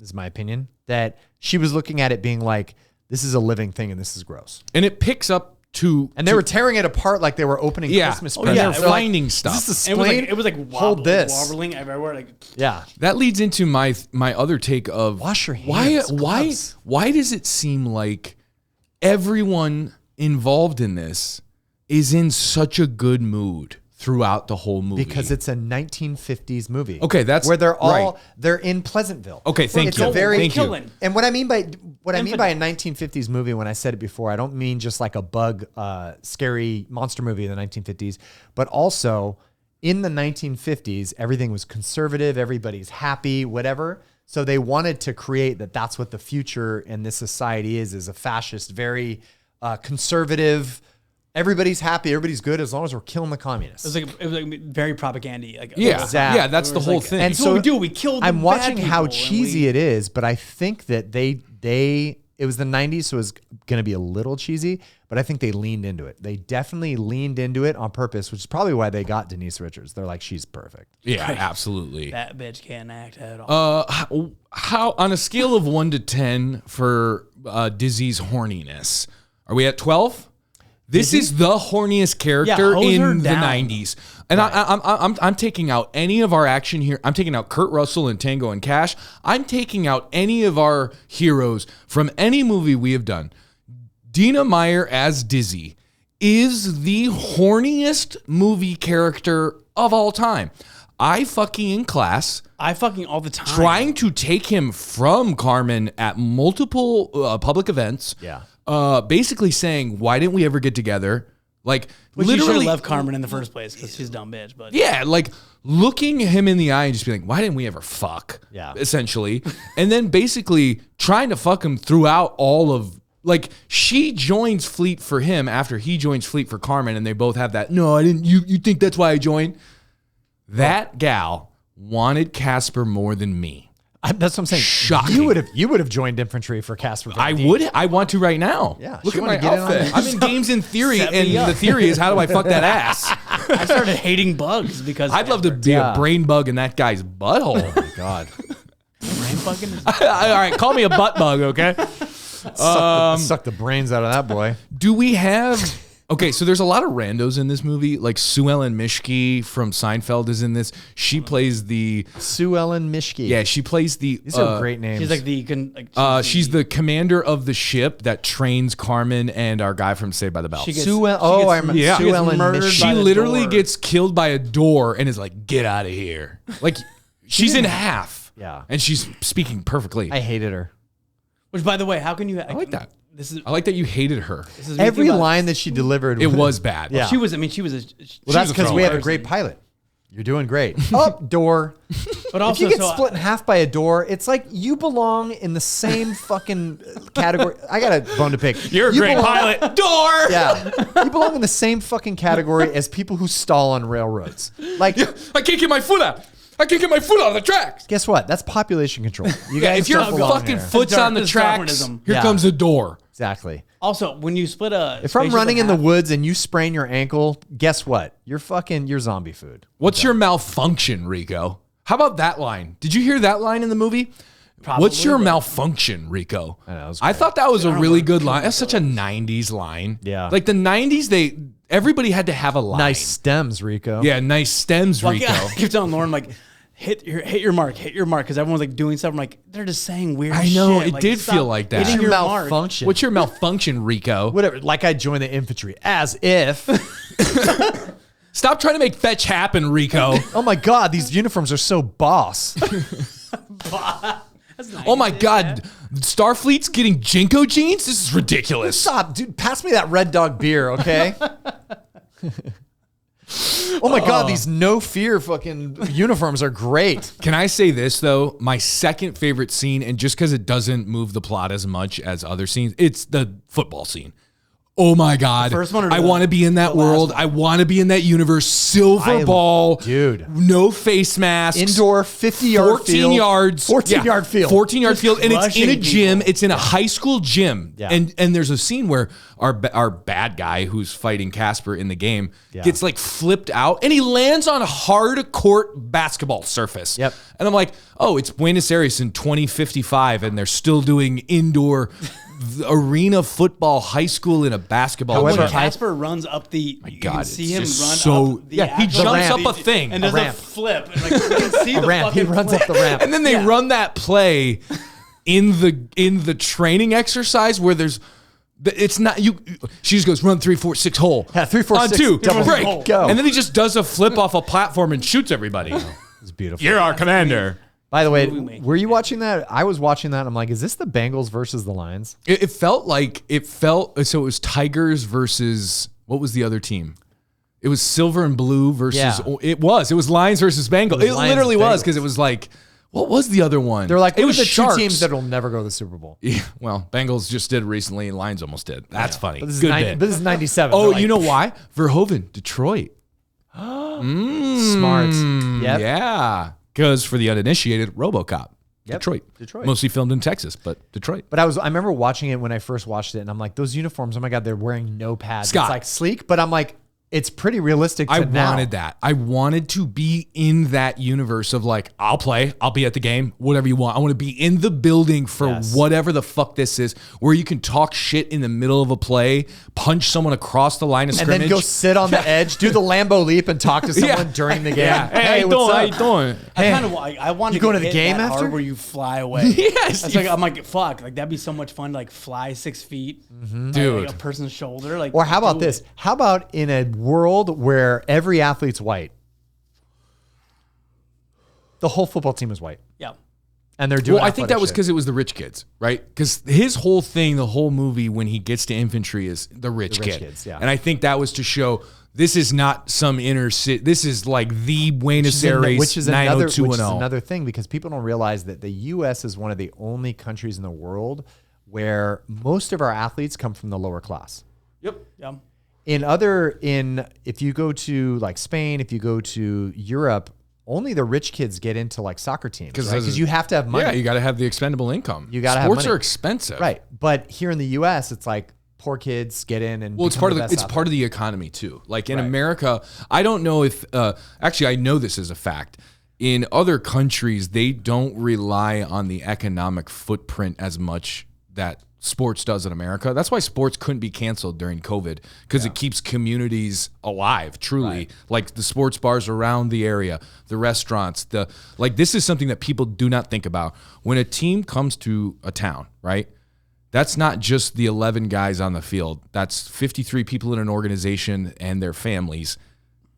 is my opinion, that she was looking at it being like, this is a living thing and this is gross. And it picks up to And they were tearing it apart like they were opening Christmas presents. they're it was finding stuff. Is this a it was like spleen? it was like Hold this. wobbling everywhere. Like, Yeah. That leads into my other take of Wash your hands, gloves. Why does it seem like everyone involved in this is in such a good mood throughout the whole movie? Because it's a 1950s movie. Okay, that's where they're all right. they're in Pleasantville. Okay, thank It's you. a very Thank you. killing. And what I mean by a 1950s movie, when I said it before, I don't mean just like a bug, scary monster movie in the 1950s, but also in the 1950s, everything was conservative, everybody's happy, whatever. So they wanted to create that's what the future in this society is a fascist, very conservative. Everybody's happy, everybody's good as long as we're killing the communists. It was like very propaganda. Like, Exactly. Yeah, that's the whole thing. And so what we do, we kill the I'm watching bad how people, cheesy it is, but I think that it was the 90s, so it was going to be a little cheesy, but I think they leaned into it. They definitely leaned into it on purpose, which is probably why they got Denise Richards. They're like, she's perfect. Yeah, absolutely. That bitch can't act at all. How on a scale of 1 to 10 for Dizzy's horniness, are we at 12? This is the horniest character in the 90s. And I'm taking out any of our action here. I'm taking out Kurt Russell and Tango and Cash. I'm taking out any of our heroes from any movie we have done. Dina Meyer as Dizzy is the horniest movie character of all time. I fucking in class. I fucking all the time. Trying to take him from Carmen at multiple public events. Yeah. Basically saying, why didn't we ever get together? Like, Which you should literally have left Carmen in the first place because she's a dumb bitch. But yeah, like looking him in the eye and just being like, why didn't we ever fuck? Yeah. Essentially. And then basically trying to fuck him throughout all of, like, she joins Fleet for him after he joins Fleet for Carmen, and they both have that, no, I didn't, you think that's why I joined? That gal wanted Casper more than me. That's what I'm saying. Shocking. You would have joined infantry for Casper. I would. I want to right now. Yeah, Look she at my wanted to get in on outfit. it. I'm in Games in Theory, Set and me up. the theory is, how do I fuck that ass? I started hating bugs because I'd love to be a brain bug in that guy's butthole. Oh my God. brain bugging. All right, call me a butt bug, okay? Suck the brains out of that boy. Do we have... Okay, so there's a lot of randos in this movie. Like Sue Ellen Mishke from Seinfeld is in this. She plays the... Sue Ellen Mishke. Yeah, she plays the... These are great names. She's like she's the commander of the ship that trains Carmen and our guy from Saved by the Bell. She gets- Sue Ellen. she Oh, gets- I remember. yeah. Sue She gets Ellen murdered Mishke. She by the literally door. gets killed by a door and is like, get out of here. Like, she's in half. Yeah. And she's speaking perfectly. I hated her. Which, by the way, how can you? I like that. This is I like that you hated her. this is Every thinking about- line that she delivered. It was bad. Yeah. She was. I mean, she was a. Well, that's because we had a person. great pilot. You're doing great. Up, door. But If also, you get so, split in half by a door, it's like you belong in the same fucking category. I got a bone to pick. You're a You great belong- pilot. Door! Yeah. You belong in the same fucking category as people who stall on railroads. Like, I can't get my foot out. I can't get my foot out of the tracks. guess what? That's population control. You guys If your don't belong fucking there. foot's on the It's tracks, Darwinism. here Yeah. comes the door. Exactly. Also, when you split a. If I'm spaceship running in the half- woods and you sprain your ankle, guess what? You're zombie food. What's your malfunction, Rico? How about that line? Did you hear that line in the movie? Probably, What's your but- malfunction, Rico? I know, it was I great. thought that was a really good line. That's such a 90s line. Yeah. Like the 90s, everybody had to have a line. Nice stems, Rico. Yeah, nice stems, Like, Rico. I keep telling Lauren, like, hit your mark, because everyone's like doing stuff. I'm like, they're just saying weird I know, shit. it Like, did stop feel like that. What's hitting your your mark. malfunction? What's your malfunction, Rico? Whatever. Like I joined the infantry. As if. Stop trying to make fetch happen, Rico. Oh my God, these uniforms are so boss. That's nice. Oh my God, Starfleet's getting Jinko jeans? This is ridiculous. Stop, dude. Pass me that Red Dog beer, okay? Oh my God, these no fear fucking uniforms are great. Can I say this though? My second favorite scene, and just because it doesn't move the plot as much as other scenes, it's the football scene. Oh my God. first one or I the- want to be in that the last world. one? I want to be in that universe. Silver ball. Dude. No face masks. Indoor 50-yard 14 field. yards. 14-yard field. 14-yard field. And it's in a crushing gym. people. It's in a high school gym. Yeah. And there's a scene where our bad guy who's fighting Casper in the game gets like flipped out and he lands on a hard court basketball surface. Yep. And I'm like, oh, it's Buenos Aires in 2055 and they're still doing indoor arena football, high school in a basketball However, When gym. Casper runs up the, you God, can see it's him run just so- up the Yeah, he actual- jumps ramp. up a thing. and does a ramp. flip. And like, you can see the Ramp. He fucking runs flip. up the ramp. And then they Yeah. run that play in the training exercise where there's it's not you. She just goes run 3, 4, 6 hole. Yeah, 3, 4, on 6, 2 double break. hole. Go. And then he just does a flip off a platform and shoots everybody. It's beautiful. You're our commander. By the way, Movie making. were you watching that? I was watching that. And I'm like, is this the Bengals versus the Lions? It felt so. It was Tigers versus what was the other team? It was silver and blue versus. Yeah. It was Lions versus Bengals. It Lions literally and was Bengals. because it was like What was the other one? They're like, it what was are the Sharks. two teams that will never go to the Super Bowl? Yeah, well, Bengals just did recently, and Lions almost did. That's funny. But this is Good 90 bit. but this is 97. Oh, They're like, you know why? Verhoeven, Detroit. smart. Yep. Yeah, because for the uninitiated, RoboCop. Yep. Detroit. Mostly filmed in Texas, but Detroit. But I remember watching it when I first watched it, and I'm like, those uniforms, oh my God, they're wearing no pads. Scott. It's like sleek, but I'm like, it's pretty realistic to now. wanted that. I wanted to be in that universe of like, I'll play, I'll be at the game, whatever you want. I want to be in the building for whatever the fuck this is, where you can talk shit in the middle of a play, punch someone across the line of And scrimmage. then go sit on the edge, do the Lambo leap, and talk to someone during the game. Yeah. Hey, how you doing? How you doing? I want You to going get to the hit game that hard after? where you fly away. Yes, That's like, I'm like, fuck, like that'd be so much fun to like fly 6 feet, Dude. like a person's shoulder. Like, Or how about do this? it. How about in a world where every athlete's white, the whole football team is white, Yeah. and they're doing. Well, I think that was athletic because it was the rich kids, right? Because his whole thing, the whole movie, when he gets to infantry, is the rich rich kid. kids, yeah. And I think that was to show this is not some inner city. This is like the Buenos Aires which is another 90210. another thing, because people don't realize that the U.S. is one of the only countries in the world where most of our athletes come from the lower class. Yep. Yeah. If you go to like Spain, if you go to Europe, only the rich kids get into like soccer teams, because you have to have money. Yeah, you got to have the expendable income. You gotta have Sports money. are expensive, Right. But here in the U.S., it's like poor kids get in and Well, it's become part of the the, best it's athlete. part of the economy too. Like in Right. America, I don't know if actually I know this is a fact. In other countries, they don't rely on the economic footprint as much that sports does in America. That's why sports couldn't be canceled during COVID, because it keeps communities alive, truly. Right. Like the sports bars around the area, the restaurants, this is something that people do not think about. When a team comes to a town, right? That's not just the 11 guys on the field. That's 53 people in an organization and their families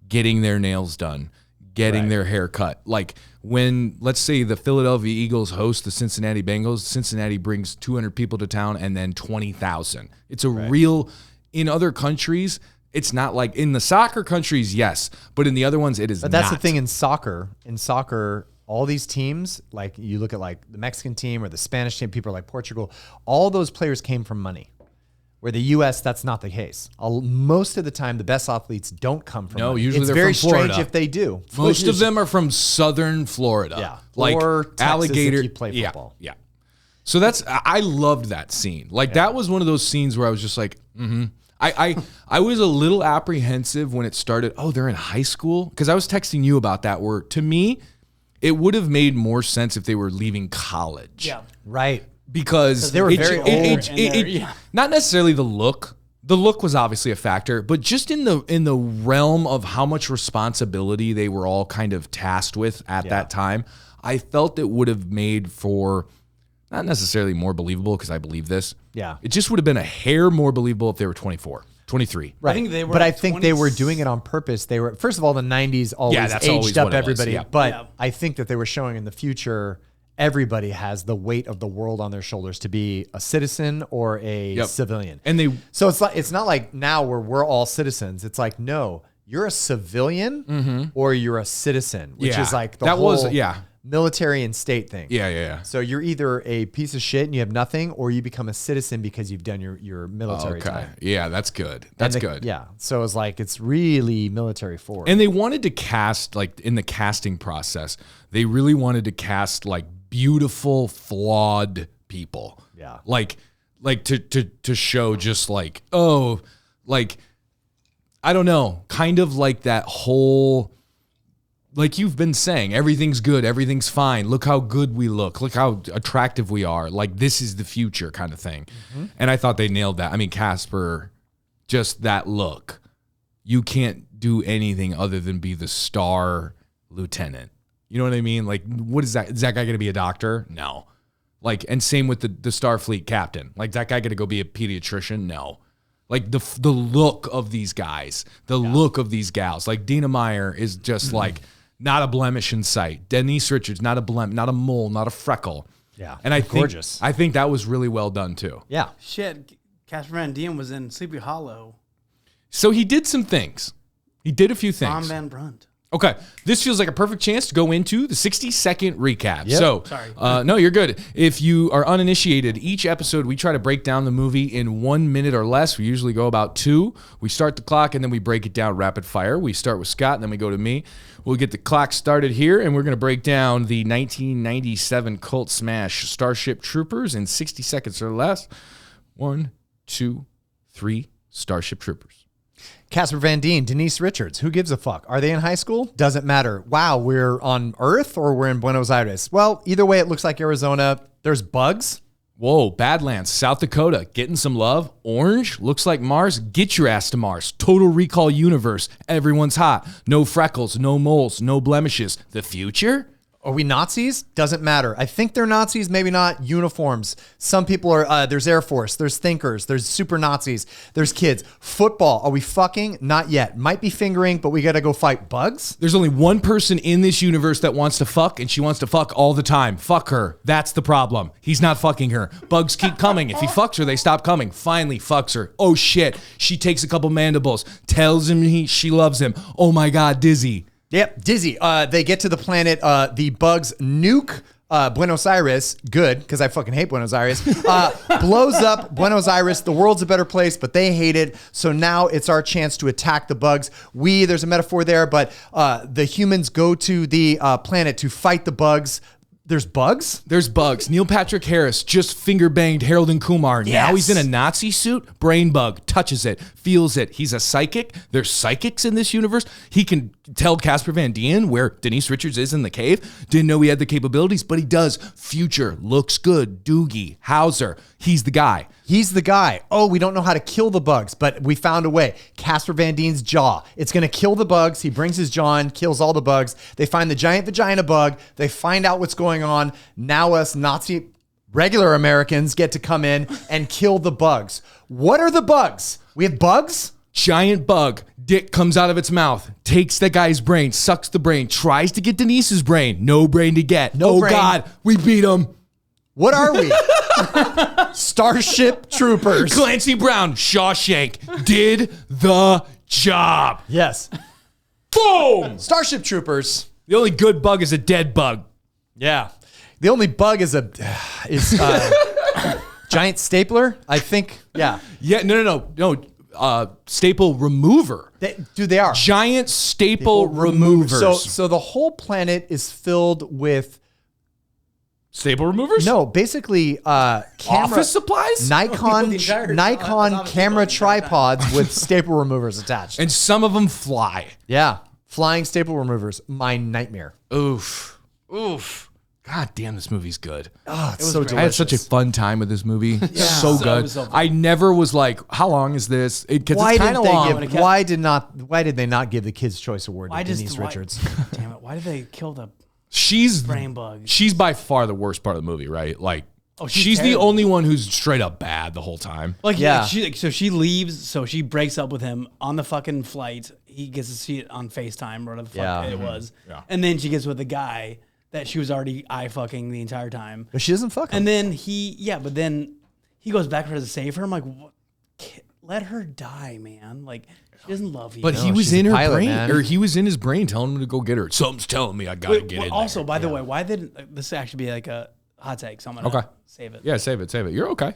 getting their nails done, getting their hair cut. Like when, let's say, the Philadelphia Eagles host the Cincinnati Bengals, Cincinnati brings 200 people to town and then 20,000. It's a real, in other countries, it's not like in the soccer countries, yes, but in the other ones, it is not. But that's the thing in soccer. In soccer, all these teams, like you look at like the Mexican team or the Spanish team, people are like Portugal, all those players came from money. Where the U.S., that's not the case. Most of the time, the best athletes don't come from money. Usually it's they're very from Florida. strange if they do. Most of them are from southern Florida. Yeah. Like Or Texas if alligator. you play football. Yeah. So I loved that scene. Like that was one of those scenes where I was just like, I was a little apprehensive when it started. Oh, they're in high school? Because I was texting you about that, where to me, it would have made more sense if they were leaving college. Yeah. Right. Because they were very old and not necessarily the look. The look was obviously a factor, but just in the realm of how much responsibility they were all kind of tasked with at that time, I felt it would have made for not necessarily more believable, because I believe this. Yeah. It just would have been a hair more believable if they were 24, 23. Right. I think they were but I like think they were doing it on purpose. They were, first of all, the 90s always that's always aged up what it was, everybody. yeah. But Yeah. I think that they were showing in the future, everybody has the weight of the world on their shoulders to be a citizen or a civilian. And they So it's not like now where we're all citizens. It's like, no, you're a civilian or you're a citizen, which is like the whole military and state thing. Yeah. So you're either a piece of shit and you have nothing, or you become a citizen because you've done your military time. Yeah, that's good. That's good. Yeah. So it's like, it's really military forward. And they wanted to cast, like in the casting process, they really wanted to cast like beautiful, flawed people. Yeah. Like to show just like, oh, like, I don't know, kind of like that whole, like you've been saying, everything's good, everything's fine. Look how good we look. Look how attractive we are. Like this is the future kind of thing. And I thought they nailed that. I mean, Casper, just that look. You can't do anything other than be the star lieutenant. You know what I mean? Like, what is that? Is that guy going to be a doctor? No. Like, and same with the Starfleet captain. Like, that guy going to go be a pediatrician? No. Like the look of these guys, the look of these gals. Like Dina Meyer is just like not a blemish in sight. Denise Richards, not a blemish, not a mole, not a freckle. Yeah, and gorgeous. I think that was really well done too. Yeah. Shit, Casper Van Dien was in Sleepy Hollow. So he did some things. He did a few things. Tom Van Brunt. Okay, this feels like a perfect chance to go into the 60-second recap. Yep. So, Sorry. no, you're good. If you are uninitiated, each episode we try to break down the movie in 1 minute or less. We usually go about 2. We start the clock and then we break it down rapid fire. We start with Scott and then we go to me. We'll get the clock started here and we're going to break down the 1997 cult smash Starship Troopers in 60 seconds or less. 1, 2, 3, Starship Troopers. Casper Van Dien, Denise Richards. Who gives a fuck? Are they in high school? Doesn't matter. Wow, we're on Earth or we're in Buenos Aires. Well, either way, it looks like Arizona. There's bugs. Whoa, Badlands, South Dakota, getting some love. Orange, looks like Mars. Get your ass to Mars. Total Recall universe. Everyone's hot. No freckles, no moles, no blemishes. The future? Are we Nazis? Doesn't matter. I think they're Nazis, maybe not. Uniforms. Some people are, there's Air Force, there's thinkers, there's super Nazis, there's kids. Football. Are we fucking? Not yet. Might be fingering, but we got to go fight bugs. There's only one person in this universe that wants to fuck, and she wants to fuck all the time. Fuck her. That's the problem. He's not fucking her. Bugs keep coming. If he fucks her, they stop coming. Finally fucks her. Oh shit. She takes a couple mandibles, tells him she loves him. Oh my God, dizzy. Yep, dizzy. They get to the planet. The bugs nuke Buenos Aires. Good, because I fucking hate Buenos Aires. Blows up Buenos Aires. The world's a better place, but they hate it. So now it's our chance to attack the bugs. There's a metaphor there, but the humans go to the planet to fight the bugs. There's bugs? There's bugs. Neil Patrick Harris just finger banged Harold and Kumar. Yes. Now he's in a Nazi suit. Brain bug. Touches it. Feels it. He's a psychic. There's psychics in this universe. He can tell Casper Van Dien where Denise Richards is in the cave. Didn't know he had the capabilities, but he does. Future. Looks good. Doogie. Hauser. He's the guy. He's the guy. Oh, we don't know how to kill the bugs, but we found a way. Casper Van Dien's jaw. It's going to kill the bugs. He brings his jaw in, kills all the bugs. They find the giant vagina bug. They find out what's going on. Now us Nazi regular Americans get to come in and kill the bugs. What are the bugs? We have bugs? Giant bug. Dick comes out of its mouth. Takes the guy's brain. Sucks the brain. Tries to get Denise's brain. No brain to get. No brain. God. We beat him. What are we? Starship Troopers. Clancy Brown, Shawshank, did the job. Yes. Boom! Starship Troopers. The only good bug is a dead bug. Yeah. The only bug is giant stapler, I think. Yeah. Yeah, no. Staple remover. They are. Giant staple removers. So the whole planet is filled with staple removers? No, basically office supplies? Nikon camera tripods with staple removers attached. And some of them fly. Yeah. Flying staple removers. My nightmare. Oof. God damn, this movie's good. Oh, it's so delicious. I had such a fun time with this movie. So good. I never was like, how long is this? Because it's kind of long. Why did they not give the Kids' Choice Award to Denise Richards? Damn it. Why did they kill the She's brain bug? She's by far the worst part of the movie, right? Like, she's terrible. the only one who's straight up bad the whole time. Like, yeah. So she leaves. So she breaks up with him on the fucking flight. He gets to see it on FaceTime or whatever the fuck it was. Yeah. And then she gets with a guy that she was already eye fucking the entire time. But she doesn't fuck him. And then but then he goes back for her to save her. I'm like, what? Let her die, man. Like, she doesn't love you. But he was in her brain, or he was in his brain telling him to go get her. Something's telling me I gotta get in. Also, by the way, why didn't this actually be like a hot take? So I'm gonna save it. Yeah, save it. You're okay.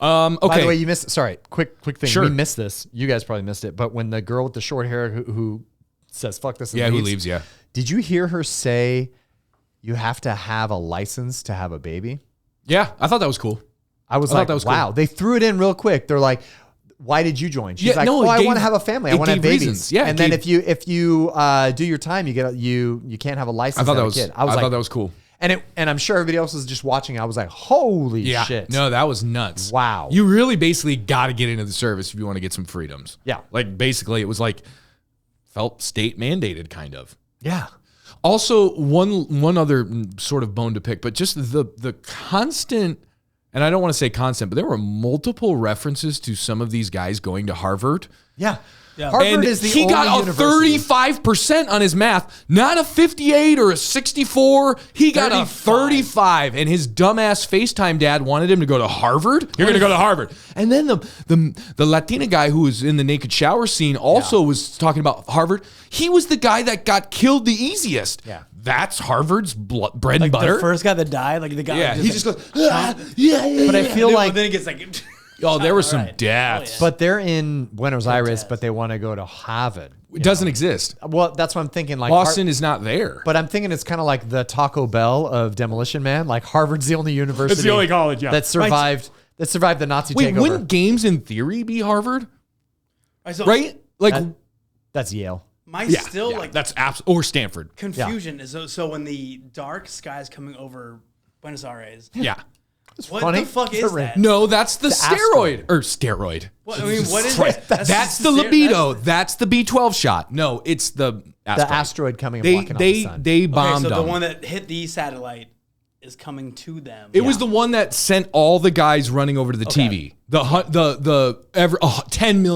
Okay. By the way, you missed. Sorry, quick thing. Sure. We missed this. You guys probably missed it. But when the girl with the short hair who says "fuck this," who leaves? Yeah. Did you hear her say, "You have to have a license to have a baby"? Yeah, I thought that was cool. I thought that was wow. Cool. They threw it in real quick. They're like, why did you join? She's like, I want to have a family. I want to have babies. Reasons. Yeah, and then if you do your time, you can't have a license. I thought to that was. Kid. I thought that was cool. And I'm sure everybody else was just watching. I was like, holy shit. No, that was nuts. Wow. You really basically got to get into the service if you want to get some freedoms. Yeah. Like basically, it was like felt state mandated kind of. Yeah. Also, one other sort of bone to pick, but just the constant. And I don't want to say constant, but there were multiple references to some of these guys going to Harvard. Yeah. Yeah. Harvard And is the he only got a university. 35% on his math, not a 58 or a 64. He got a 35, and his dumbass FaceTime dad wanted him to go to Harvard. You're going to go to Harvard. And then the Latina guy who was in the naked shower scene also was talking about Harvard. He was the guy that got killed the easiest. Yeah. That's Harvard's bread and Like butter. the first guy that died, like the guy. Yeah, he like, just goes, yeah. But I feel like then he gets like. Oh, there were some Alright. deaths. But they're in Buenos Aires, but they want to go to Harvard. It doesn't exist. Well, that's what I'm thinking. Like Boston is not there. but I'm thinking it's kind of like the Taco Bell of Demolition Man. Like Harvard's the only university. It's the only college, yeah. that survived. That survived the Nazi Wait, takeover. wouldn't games in theory be Harvard? So Right? Like, That's Yale. My still like that's or Stanford. confusion is so when the dark sky is coming over Buenos Aires. Yeah. What funny. the fuck It's is a ring. that? No, that's the asteroid. steroid. What, I mean, what is Christ. it? That's the libido. That's the B12 shot. No, it's the asteroid. The asteroid coming and They blocking off the sun. they bombed Okay, so the them. one that hit the satellite is coming to them. It was the one that sent all the guys running over to the TV. The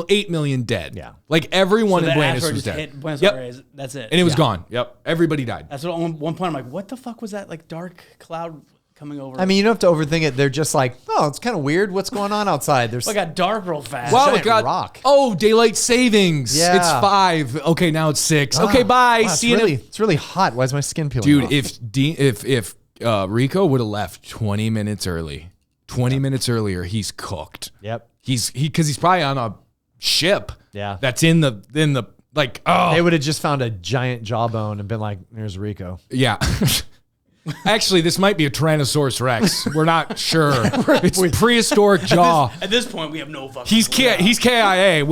8 million dead. Yeah. Like everyone the in Buenos asteroid was just dead. hit Buenos Yep. Aires. That's it. And it was gone. Yep. Everybody died. That's what at one point I'm like, what the fuck was that? Like dark cloud coming over. I mean, you don't have to overthink it. They're just like, oh, it's kind of weird. What's going on outside? There's it got dark real fast. Wow, giant it got rock. Oh, daylight savings. Yeah. It's 5. Okay, now it's 6. Okay, bye. Wow, See you. it's really hot. Why is my skin peeling Dude, off? if Rico would have left 20 minutes early, 20 minutes earlier, he's cooked. Yep. Because he's probably on a ship. Yeah. That's in the like. Oh, They would have just found a giant jawbone and been like, "There's Rico." yeah. Actually, this might be a Tyrannosaurus Rex. We're not sure. It's prehistoric jaw. At this point, we have no fucking. He's KIA.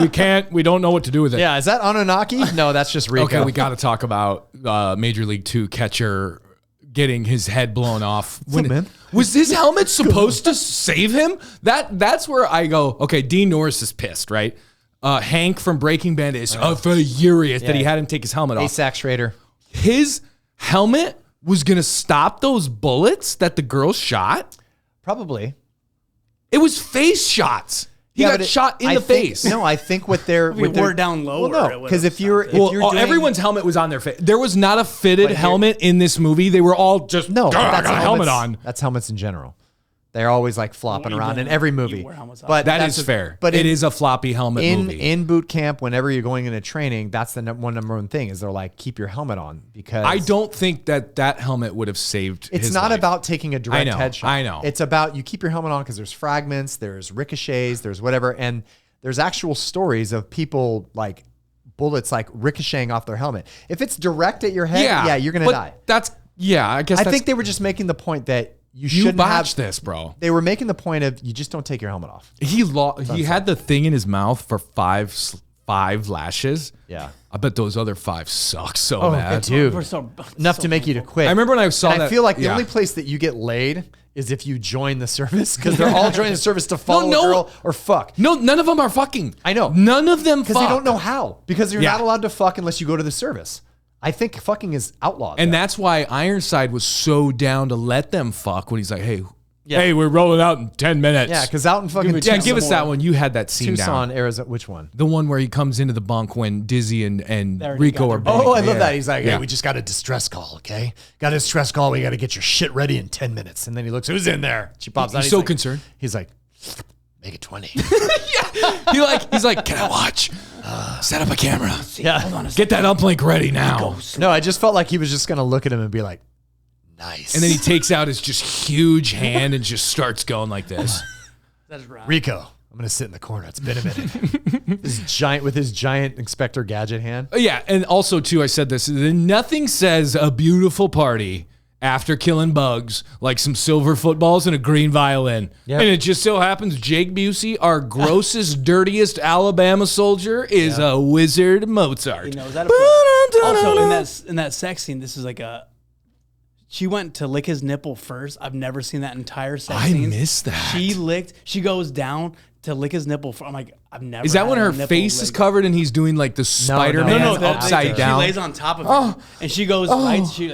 We don't know what to do with it. Yeah, is that Anunnaki? No, that's just Rico. Okay, we got to talk about Major League 2 catcher getting his head blown off. Was his helmet supposed to save him? That's where I go, okay, Dean Norris is pissed, right? Hank from Breaking Bad is furious that he had him take his helmet off. Asac Schrader. His helmet was going to stop those bullets that the girl shot? Probably. It was face shots. He got shot in the face. No, I think what they're We wore it down lower. Well, no, because if you're doing, everyone's helmet was on their face. There was not a fitted helmet in this movie. They were all just no, I that's got a helmet on. That's helmets in general. They're always like flopping around in every movie. But that is fair. But it is a floppy helmet movie. In boot camp, whenever you're going into training, that's the number one thing is they're like, keep your helmet on because I don't think that helmet would have saved it's his not life. about taking a direct headshot. I know. It's about you keep your helmet on because there's fragments, there's ricochets, there's whatever. And there's actual stories of people like bullets like ricocheting off their helmet. If it's direct at your head, you're going to die. I guess I think they were just making the point that you shouldn't botched have this, bro. They were making the point of you just don't take your helmet off. He had the thing in his mouth for five lashes. Yeah. I bet those other 5 suck so bad. Dude. We're so Enough to make you to quit. I remember when I saw and that. I feel like the yeah. only place that you get laid is if you join the service because they're all joining the service to follow a girl or fuck. No, none of them are fucking. I know. None of them fuck. Because they don't know how. Because you're Yeah. not allowed to fuck unless you go to the service. I think fucking is outlawed. And that's why Ironside was so down to let them fuck when he's like, hey, we're rolling out in 10 minutes. yeah, because out in fucking give us that one. You had that scene Tucson, down. Arizona. Which one? The one where he comes into the bunk when Dizzy and already Rico got are their both. Oh, I love that. He's like, hey, Yeah. we just got a distress call, okay? Got a distress call. We got to get your shit ready in 10 minutes. And then he looks, who's in there? She pops out. He's so concerned. He's like, make it 20. He's like, can I watch? Set up a camera. yeah. Get that uplink ready now. No, I just felt like he was just going to look at him and be like, nice. And then he takes out his just huge hand and just starts going like this. That's right. Rico, I'm going to sit in the corner. It's been a minute. With his giant Inspector Gadget hand. Yeah, and also too, I said this. Nothing says a beautiful party after killing bugs like some silver footballs and a green violin. Yep. And it just so happens Jake Busey, our grossest, dirtiest Alabama soldier, is a wizard Mozart. He knows how to also in that sex scene, this is like she went to lick his nipple first. I've never seen that entire sex I scene. missed that. She goes down to lick his nipple. I'm like, I've never. Is that had when a her nipple face is licked. covered and he's doing like the Spider-Man upside down? She lays on top of him, and she goes right. She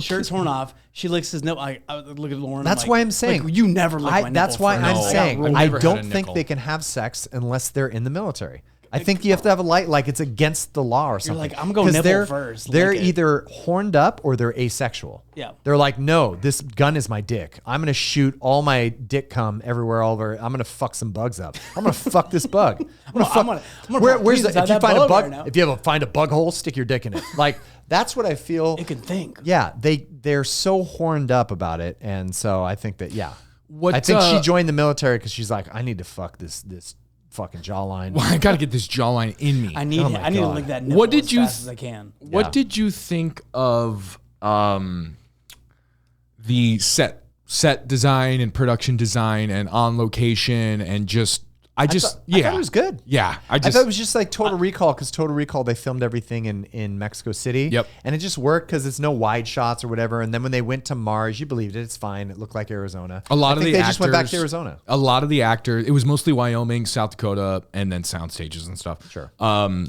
shirt torn off. She licks his nipple. I look at Lauren. That's why I'm saying. you never lick my nipple. That's why first. I'm No, saying I've I never had don't a think nickel. they can have sex unless they're in the military. I think you have to have a light, like it's against the law or something. You're like, I'm going to nipple first. They're either horned up or they're asexual. Yeah. They're like, no, this gun is my dick. I'm going to shoot all my dick cum everywhere over. I'm going to fuck some bugs up. I'm going to fuck this bug. I'm going to fuck. Where's the, if you find a bug, right, if you ever find a bug hole, stick your dick in it. Like, that's what I feel. It can think. Yeah. They're so horned up about it. And so I think that, yeah. I think she joined the military because she's like, I need to fuck this fucking jawline. Well, I got to get this jawline in me. I need to lick that nipple as fast as I can. What did you think of the set design and production design and on location and just I thought it was good. Yeah. I thought it was just like Total Recall, because Total Recall, they filmed everything in Mexico City. Yep. And it just worked because it's no wide shots or whatever. And then when they went to Mars, you believed it. It's fine. It looked like Arizona. They just went back to Arizona. A lot of the actors, it was mostly Wyoming, South Dakota, and then sound stages and stuff. Sure. A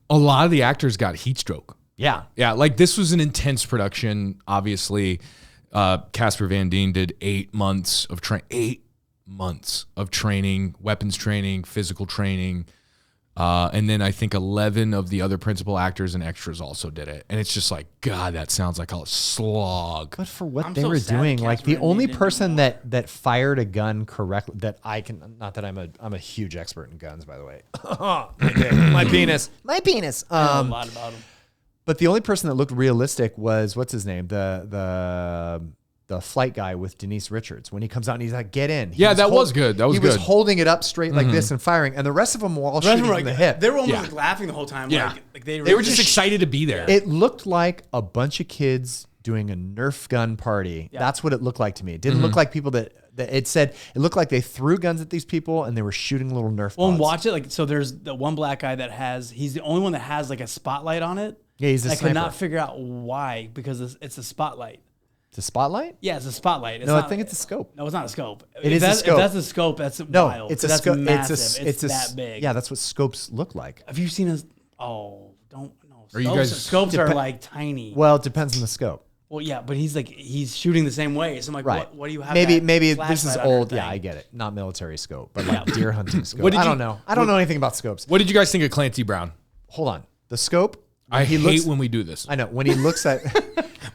lot of the actors got heat stroke. Yeah. Yeah. Like this was an intense production. Obviously, Casper Van Dien did 8 months of training, weapons training, physical training. And then I think 11 of the other principal actors and extras also did it. And it's just like, God, that sounds like a slog. But for what they were doing, like the only person that fired a gun correctly that I can, not that I'm a huge expert in guns, by the way. My penis. I know a lot about him. But the only person that looked realistic was, what's his name? The flight guy with Denise Richards, when he comes out and he's like, get in. Was good. That was he good. was holding it up straight like this and firing. And the rest of them were all shooting from the hip. They were almost like laughing the whole time. Yeah. Like they were just excited to be there. It looked like a bunch of kids doing a Nerf gun party. Yeah. That's what it looked like to me. It didn't look like people that it looked like they threw guns at these people and they were shooting little Nerf Well, pods. and watch it. Like, so there's the one black guy he's the only one that has like a spotlight on it. Yeah, he's a sniper. I could not figure out why, because it's a spotlight. It's a spotlight? Yeah, it's a spotlight. I think it's a scope. No, it's not a scope. It is a scope. If that's a scope, that's wild. It's a scope. It's that big. Yeah, that's what scopes look like. Have you seen a? Oh, don't know. Are you guys scopes are like tiny. Well, it depends on the scope. Well, yeah, but he's shooting the same way. So I'm like, right. what do you have? Maybe this is old. Yeah, I get it. Not military scope, but like deer hunting scope. I don't know. I don't know anything about scopes. What did you guys think of Clancy Brown? Hold on. The scope. I hate when we do this. I know. When he looks at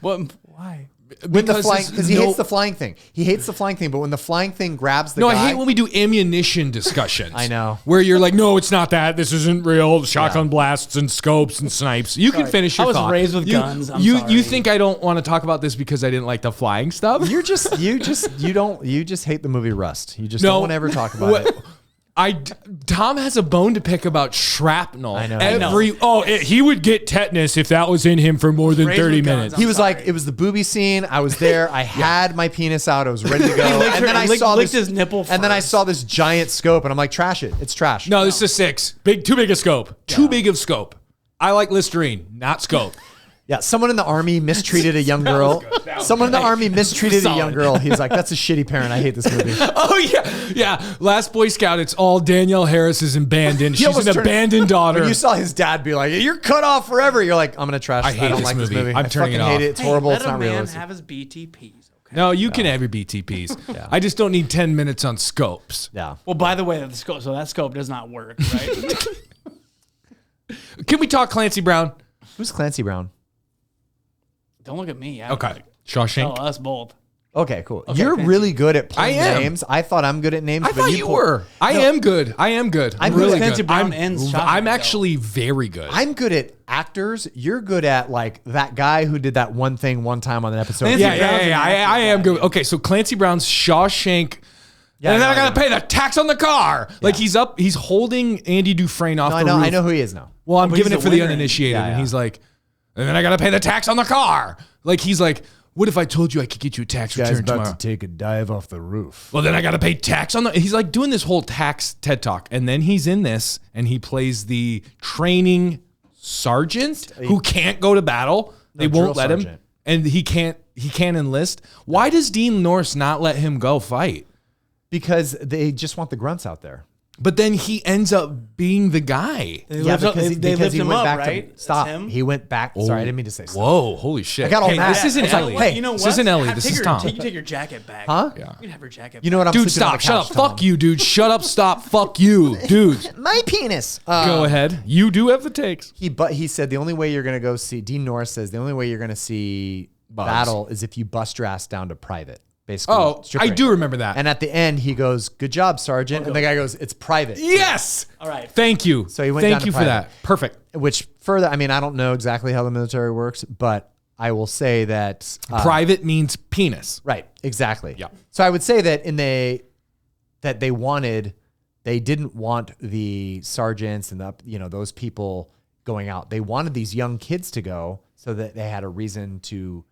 why? Because he hates the flying thing. He hates the flying thing, but when the flying thing grabs the guy. I hate when we do ammunition discussions. I know. Where you're like, no, it's not that. This isn't real. Shotgun blasts and scopes and snipes. You can finish your thought. I was raised with guns. You think I don't want to talk about this because I didn't like the flying stuff? You just hate the movie Rust. You just don't ever talk about it. Tom has a bone to pick about shrapnel. I know. He would get tetanus if that was in him for more than 30 minutes. He was like, it was the booby scene. I was there. I had my penis out. I was ready to go. And then I saw his nipple. And then I saw this giant scope, and I'm like, trash it. It's trash. No, this is a 6. Too big a scope. Too big of scope. I like Listerine, not scope. Yeah, someone in the army mistreated a young girl. Someone in the army mistreated a young girl. He's like, that's a shitty parent. I hate this movie. Oh, yeah. Yeah. Last Boy Scout, it's all Danielle Harris is abandoned. She's an abandoned daughter. When you saw his dad be like, you're cut off forever. You're like, I'm going to trash this. I don't like this movie. I'm turning it off. I hate it. It's horrible. It's not realistic. Let a man have his BTPs. Okay. No, you can have your BTPs. Yeah. I just don't need 10 minutes on scopes. Yeah. Well, by the way, that scope does not work, right? Can we talk Clancy Brown? Who's Clancy Brown? Don't look at me. Okay. Shawshank. Us both. Okay, cool. You're really good at playing I am. names. I thought I'm good at names. I thought you were. I am good. I'm really good. I'm actually very good. I'm good at actors. You're good at like that guy who did that one thing one time on an episode. I am good. Okay, so Clancy Brown's Shawshank. Yeah, and then I gotta pay the tax on the car. Yeah. Like he's holding Andy Dufresne off the roof. I know who he is now. Well, I'm giving it for the uninitiated, and he's like, and then I gotta pay the tax on the car. Like he's like, what if I told you I could get you a tax return tomorrow? About to take a dive off the roof. Well, then I gotta pay tax on the. He's like doing this whole tax TED talk, and then he's in this, and he plays the training sergeant who can't go to battle. They won't let him, and he can't enlist. Why does Dean Norris not let him go fight? Because they just want the grunts out there. But then he ends up being the guy. They lift him up, right? Stop. He went back. Sorry, I didn't mean to say. Stop. Whoa, holy shit! I got all mad. This isn't Ellie. Hey, you know what? This isn't Ellie. This is Tom. You can take your jacket back. Huh? Yeah. You can have your jacket. You know what? I'm Dude, sleeping on stop! the Shut couch, up! Tom. Fuck you, dude! Shut up! Stop! Fuck you, dude! My penis. Go ahead. You do have the takes. He said the only way you're gonna go see Dean Norris says the only way you're gonna see battle is if you bust your ass down to private. Basically, Oh, I do remember that. And at the end, he goes, "Good job, Sergeant," and the guy goes, "It's private." Yes. All right. Thank you. So he went down Thank to you for private. that. Perfect. Which further, I mean, I don't know exactly how the military works, but I will say that Private means penis. right, exactly. Yeah. So I would say that they didn't want the sergeants and those people going out. They wanted these young kids to go so that they had a reason to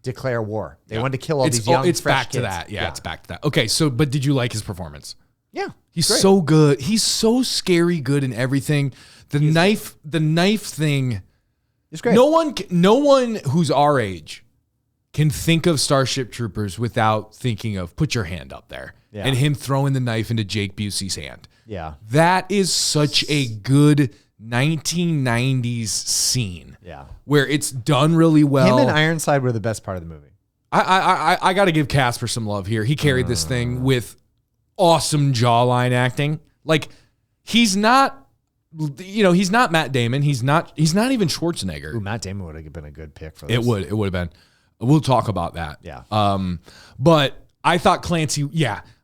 declare war. They wanted to kill all these young It's fresh back kids. to that. Yeah, it's back to that. Okay, so but did you like his performance? Yeah. He's great. so good. He's so scary good in everything. The knife thing. It's great. No one who's our age can think of Starship Troopers without thinking of put your hand up there and him throwing the knife into Jake Busey's hand. Yeah. That is such a good 1990s scene. Yeah. Where it's done really well. Him and Ironside were the best part of the movie. I got to give Casper some love here. He carried this thing with awesome jawline acting. Like he's not Matt Damon. He's not even Schwarzenegger. Ooh, Matt Damon would have been a good pick for this. It would have been. We'll talk about that. Yeah. But I thought Clancy,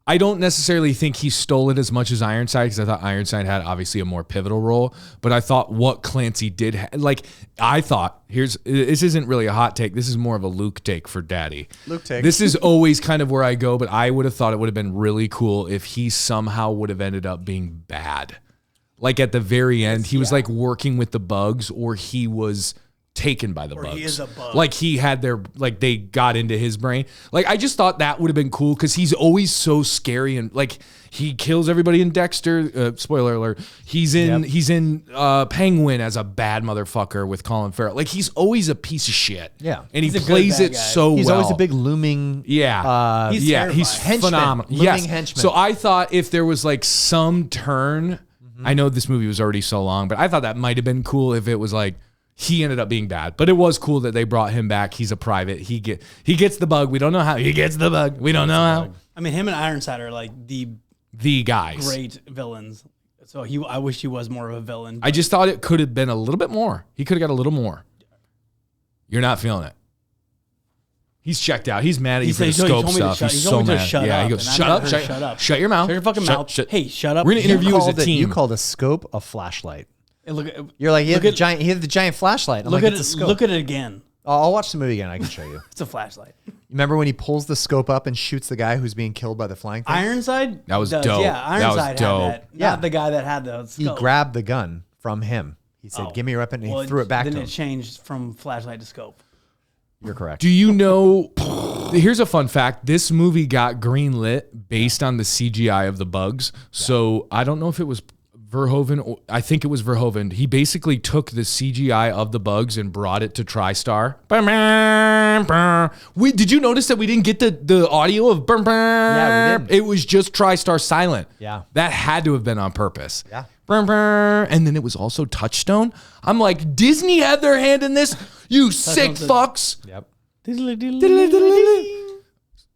I don't necessarily think he stole it as much as Ironside because I thought Ironside had obviously a more pivotal role. But I thought what Clancy did, this isn't really a hot take. This is more of a Luke take for Daddy. Luke take. This is always kind of where I go, but I would have thought it would have been really cool if he somehow would have ended up being bad. Like at the very end, he was like working with the bugs or he was taken by the bugs. He is a bug. Like he had they got into his brain. Like I just thought that would have been cool because he's always so scary and like he kills everybody in Dexter. Spoiler alert. He's in Penguin as a bad motherfucker with Colin Farrell. Like he's always a piece of shit. Yeah. And He's he a good plays bad it guy. so He's well. always a big looming. He's terrifying. He's Henchman. phenomenal. Looming henchman. So I thought if there was like some turn, I know this movie was already so long, but I thought that might have been cool if it was like he ended up being bad. But it was cool that they brought him back. He's a private. He gets the bug. We don't know how. He gets the bug. We don't know how. I mean, him and Ironside are like The guys. great villains. So I wish he was more of a villain. I just thought it could have been a little bit more. He could have got a little more. You're not feeling it. He's checked out. He's mad at you for the scope stuff. He's so mad. Yeah, he goes, shut up. Shut your mouth. Shut your fucking mouth. Hey, shut up. We're going to interview as a team. You called a scope a flashlight. Look, You're like, he had the giant flashlight. I'm look like, at it's a it. scope. Look at it again. I'll watch the movie again. I can show you. It's a flashlight. Remember when he pulls the scope up and shoots the guy who's being killed by the flying thing? Ironside? That was dope. Yeah, Ironside That was dope. had that. Not the guy that had the He scope. grabbed the gun from him. He said, "Give me your weapon," and he threw it back to Then him. it changed from flashlight to scope. You're correct. Do you know? Here's a fun fact. This movie got greenlit based on the CGI of the bugs. So I don't know if it was Verhoeven. Or I think it was Verhoeven. He basically took the CGI of the bugs and brought it to TriStar. Did you notice that we didn't get the audio of? Yeah, we didn't. It was just TriStar silent. Yeah. That had to have been on purpose. Yeah. And then it was also Touchstone. I'm like, Disney had their hand in this? You sick fucks. Yep.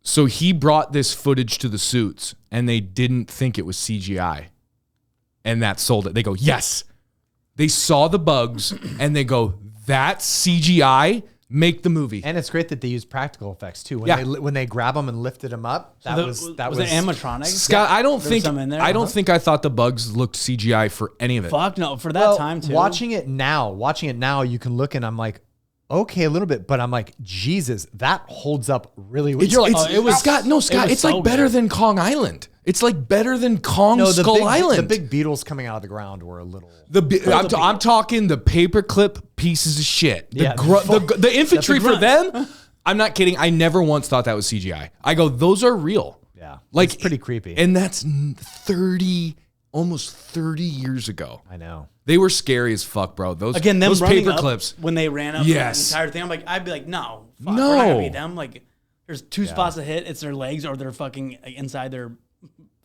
So he brought this footage to the suits and they didn't think it was CGI. And that sold it. They go, yes. They saw the bugs and they go, that's CGI. Make the movie. And it's great that they use practical effects too. When they grab them and lifted them up, that was it animatronics? Scott, I don't think I thought the bugs looked CGI for any of it. Fuck no, for that time too. Watching it now, you can look and I'm like, okay, a little bit, but I'm like, Jesus, that holds up really well. You're like, Scott, it's like better than Kong Island. It's like better than Kong Skull Island. The big beetles coming out of the ground were a little. I'm talking the paperclip pieces of shit. Yeah. The infantry for them. I'm not kidding. I never once thought that was CGI. I go, those are real. Yeah, like it's pretty creepy. And that's almost 30 years ago. I know. They were scary as fuck, bro. Those paper clips when they ran up yes. the entire thing. I'd be like, no, fuck, no, we're not gonna be them. Like, there's two spots to hit. It's their legs or they're fucking inside their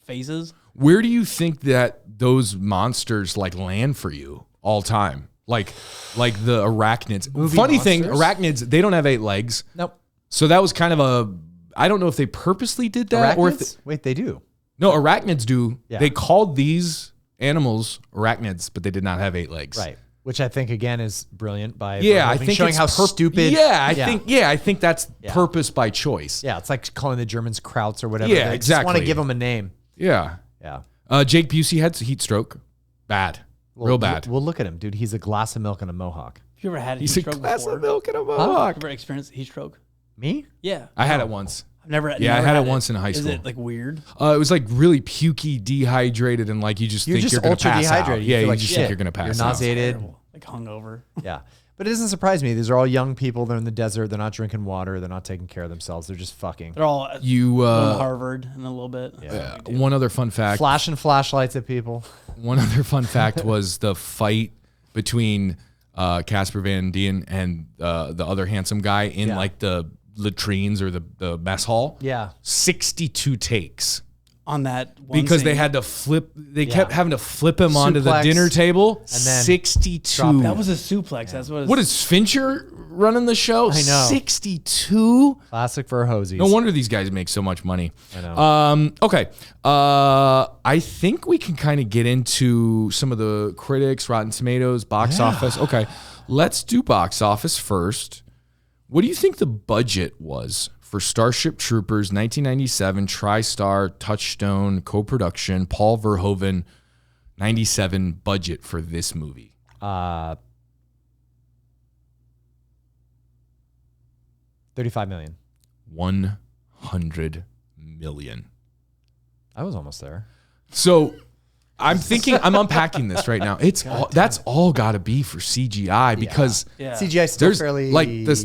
faces. Where do you think that those monsters like land for you all time? Like the arachnids. Funny thing, arachnids, they don't have 8 legs. Nope. So that was kind of I don't know if they purposely did that. Arachnids? Wait, they do. No, arachnids do. Yeah. They called these animals arachnids, but they did not have 8 legs. Right. Which I think again is brilliant by I think showing how stupid. I think that's purpose by choice. Yeah, it's like calling the Germans Krauts or whatever. Yeah, they exactly. just want to give them a name. Yeah. Yeah. Jake Busey had heat stroke. Bad. Real bad. We'll look at him, dude. He's a glass of milk and a mohawk. Have you ever had He's heat a stroke glass before? of milk and a mohawk. Ever experienced heat stroke? Me? Yeah. I had it once. I've never. I never had it once in high school. Is it like weird? It was like really pukey, dehydrated, and like you just think you're going to pass out. Yeah, you just think you're going to pass out. You're nauseated. Like hungover. Yeah. But it doesn't surprise me. These are all young people. They're in the desert. They're not drinking water. They're not taking care of themselves. They're just fucking. They're all Harvard in a little bit. Yeah. One other fun fact. Flashing flashlights at people. One other fun fact was the fight between Casper Van Dien and the other handsome guy in like the latrines or the mess hall. Yeah. 62 takes. On that one because scene. they had to flip. They kept having to flip him onto the Suplex, dinner table. and then 62. That was a suplex. That's what. What is Fincher running the show? I know. 62. Classic for hosies. No wonder these guys make so much money. I know. Okay. I think we can kind of get into some of the critics, Rotten Tomatoes, box office. Okay. Let's do box office first. What do you think the budget was for Starship Troopers 1997 TriStar Touchstone co-production Paul Verhoeven 97 budget for this movie? 35 million. 100 million. I was almost there. So I'm thinking, I'm unpacking this right now. That's all got to be for CGI because CGI still there's fairly like this.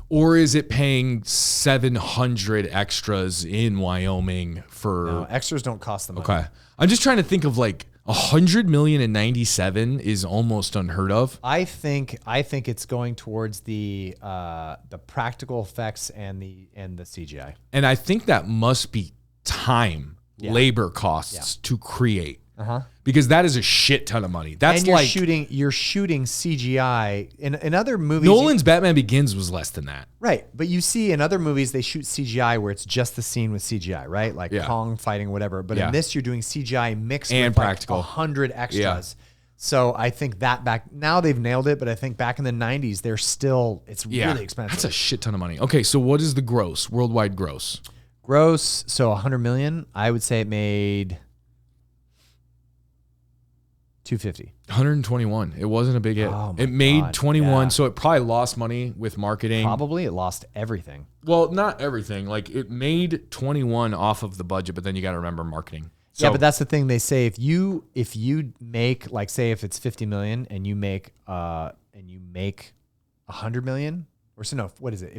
Or is it paying 700 extras in Wyoming for? No, extras don't cost them. Okay, I'm just trying to think of like 100 million in 97 is almost unheard of. I think it's going towards the practical effects and the CGI. And I think that must be time, labor costs to create. Because that is a shit ton of money. That's and you're like shooting CGI in other movies. Nolan's Batman Begins was less than that. Right. But you see in other movies they shoot CGI where it's just the scene with CGI, right? Like Kong fighting whatever. But in this you're doing CGI mixed and with practical. Like 100 extras. So I think now they've nailed it, but I think back in the 90s it's really expensive. That's a shit ton of money. Okay, so what is the gross, worldwide gross? Gross, so 100 million. I would say it made 250. 121. It wasn't a big hit. Oh my it made God, 21, so it probably lost money with marketing. Probably it lost everything. Well, not everything. Like it made 21 off of the budget, but then you got to remember marketing. So, yeah, but that's the thing they say. If you make, like, say if it's 50 million and you make 100 million, or so no, what is it?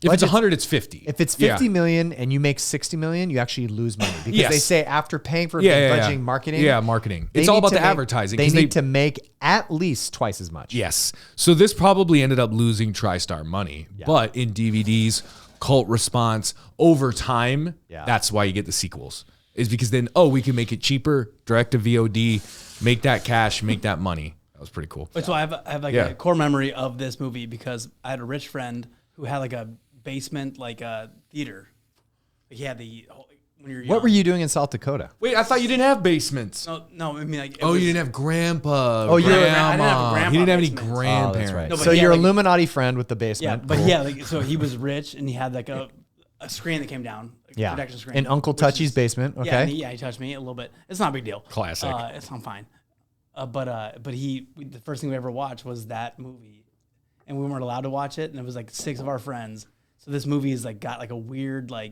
If it's 100, it's 50. If it's 50 million and you make 60 million, you actually lose money because they say after paying for budgeting marketing. Yeah, marketing. It's all about the advertising. They need to make at least twice as much. Yes. So this probably ended up losing TriStar money, but in DVDs, cult response over time, that's why you get the sequels. Is because then, we can make it cheaper, direct to VOD, make that cash, make that money. That was pretty cool. So I have a core memory of this movie because I had a rich friend who had like a basement, like a theater. He had when you're young. What were you doing in South Dakota? Wait, I thought you didn't have basements. No, I mean like. You didn't have grandpa. I didn't have a grandpa. He didn't have any basement. grandparents. That's right. No, but So he your had, Illuminati friend with the basement. Yeah, but so he was rich and he had like a screen that came down. Projection screen. In Uncle Touchy's basement. Okay. Yeah, he touched me a little bit. It's not a big deal. Classic. I'm fine. But the first thing we ever watched was that movie, and we weren't allowed to watch it, and it was like 6 of our friends. So this movie is like got like a weird so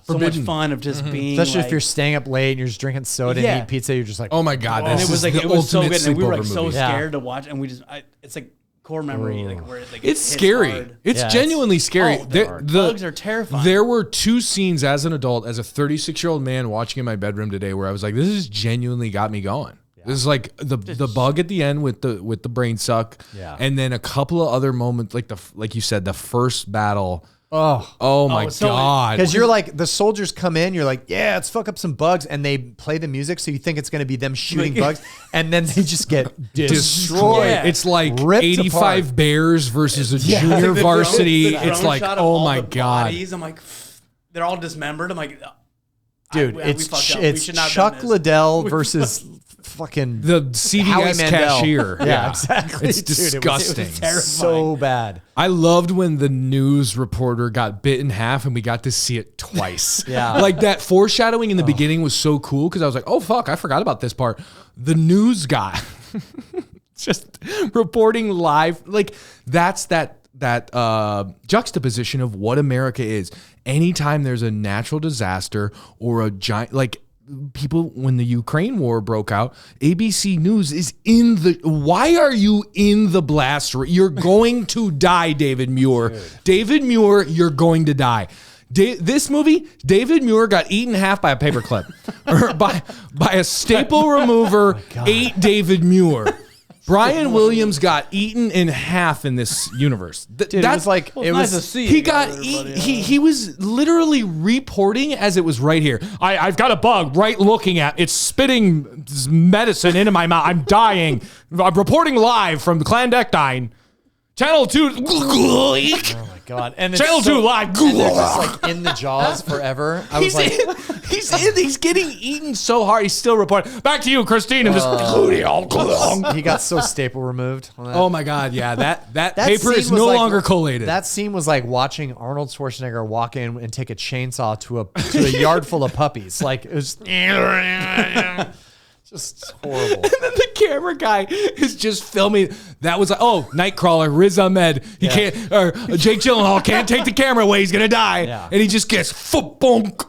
forbidden. much fun of just being Especially like, if you're staying up late and you're just drinking soda and eating pizza, you're just like, oh my God. and it was like it was so good, and we were like sleepover so movie. scared to watch, and we just it's like core memory like where like It's hits scary. hard. It's genuinely scary. The bugs are terrifying. There were 2 scenes as an adult, as a 36-year-old man watching in my bedroom today, where I was like, "This has genuinely got me going." This is like the bug at the end with the brain suck, and then a couple of other moments, like you said, the first battle Oh my so- God. Because you're like, the soldiers come in, you're like, yeah, let's fuck up some bugs. And they play the music, so you think it's going to be them shooting bugs. And then they just get destroyed. Yeah. It's like Ripped 85 apart. Bears versus a junior varsity. The drone It's like, shot of oh all my the God. bodies, I'm like, they're all dismembered. I'm like, Dude, we it's fucked up. We should not have Chuck done this. Liddell versus fucking The Howie CVS Mandel. cashier. Yeah, exactly. It's Dude, disgusting. It was terrifying. so bad. I loved when the news reporter got bit in half and we got to see it twice. Yeah. Like that foreshadowing in the beginning was so cool because I was like, oh, fuck, I forgot about this part. The news guy just reporting live. Like that's that juxtaposition of what America is. Anytime there's a natural disaster or a giant, like people, when the Ukraine war broke out, ABC News is in the, why are you in the blast? You're going to die, David Muir. Dude. David Muir, you're going to die. This movie, David Muir got eaten in half by a paperclip or by a staple remover, ate David Muir. Brian Williams got eaten in half in this universe. Dude, it was like, it was nice to see. He got he was literally reporting as it was right here. I've got a bug right looking at it's spitting medicine into my mouth. I'm dying. I'm reporting live from the clandestine. Channel 2. oh my God. And it's Channel 2 live. And they're just like in the jaws forever. I was like, he's getting eaten so hard. He's still reporting. Back to you, Christine. And he got so staple removed. Oh my God. Yeah. That paper scene is was no like- longer collated. That scene was like watching Arnold Schwarzenegger walk in and take a chainsaw to a yard full of puppies. Like it was just horrible. And then the camera guy is just filming. That was like, oh, Nightcrawler, Riz Ahmed. He can't, or Jake Gyllenhaal can't take the camera away. He's gonna die. Yeah. And he just gets bonk.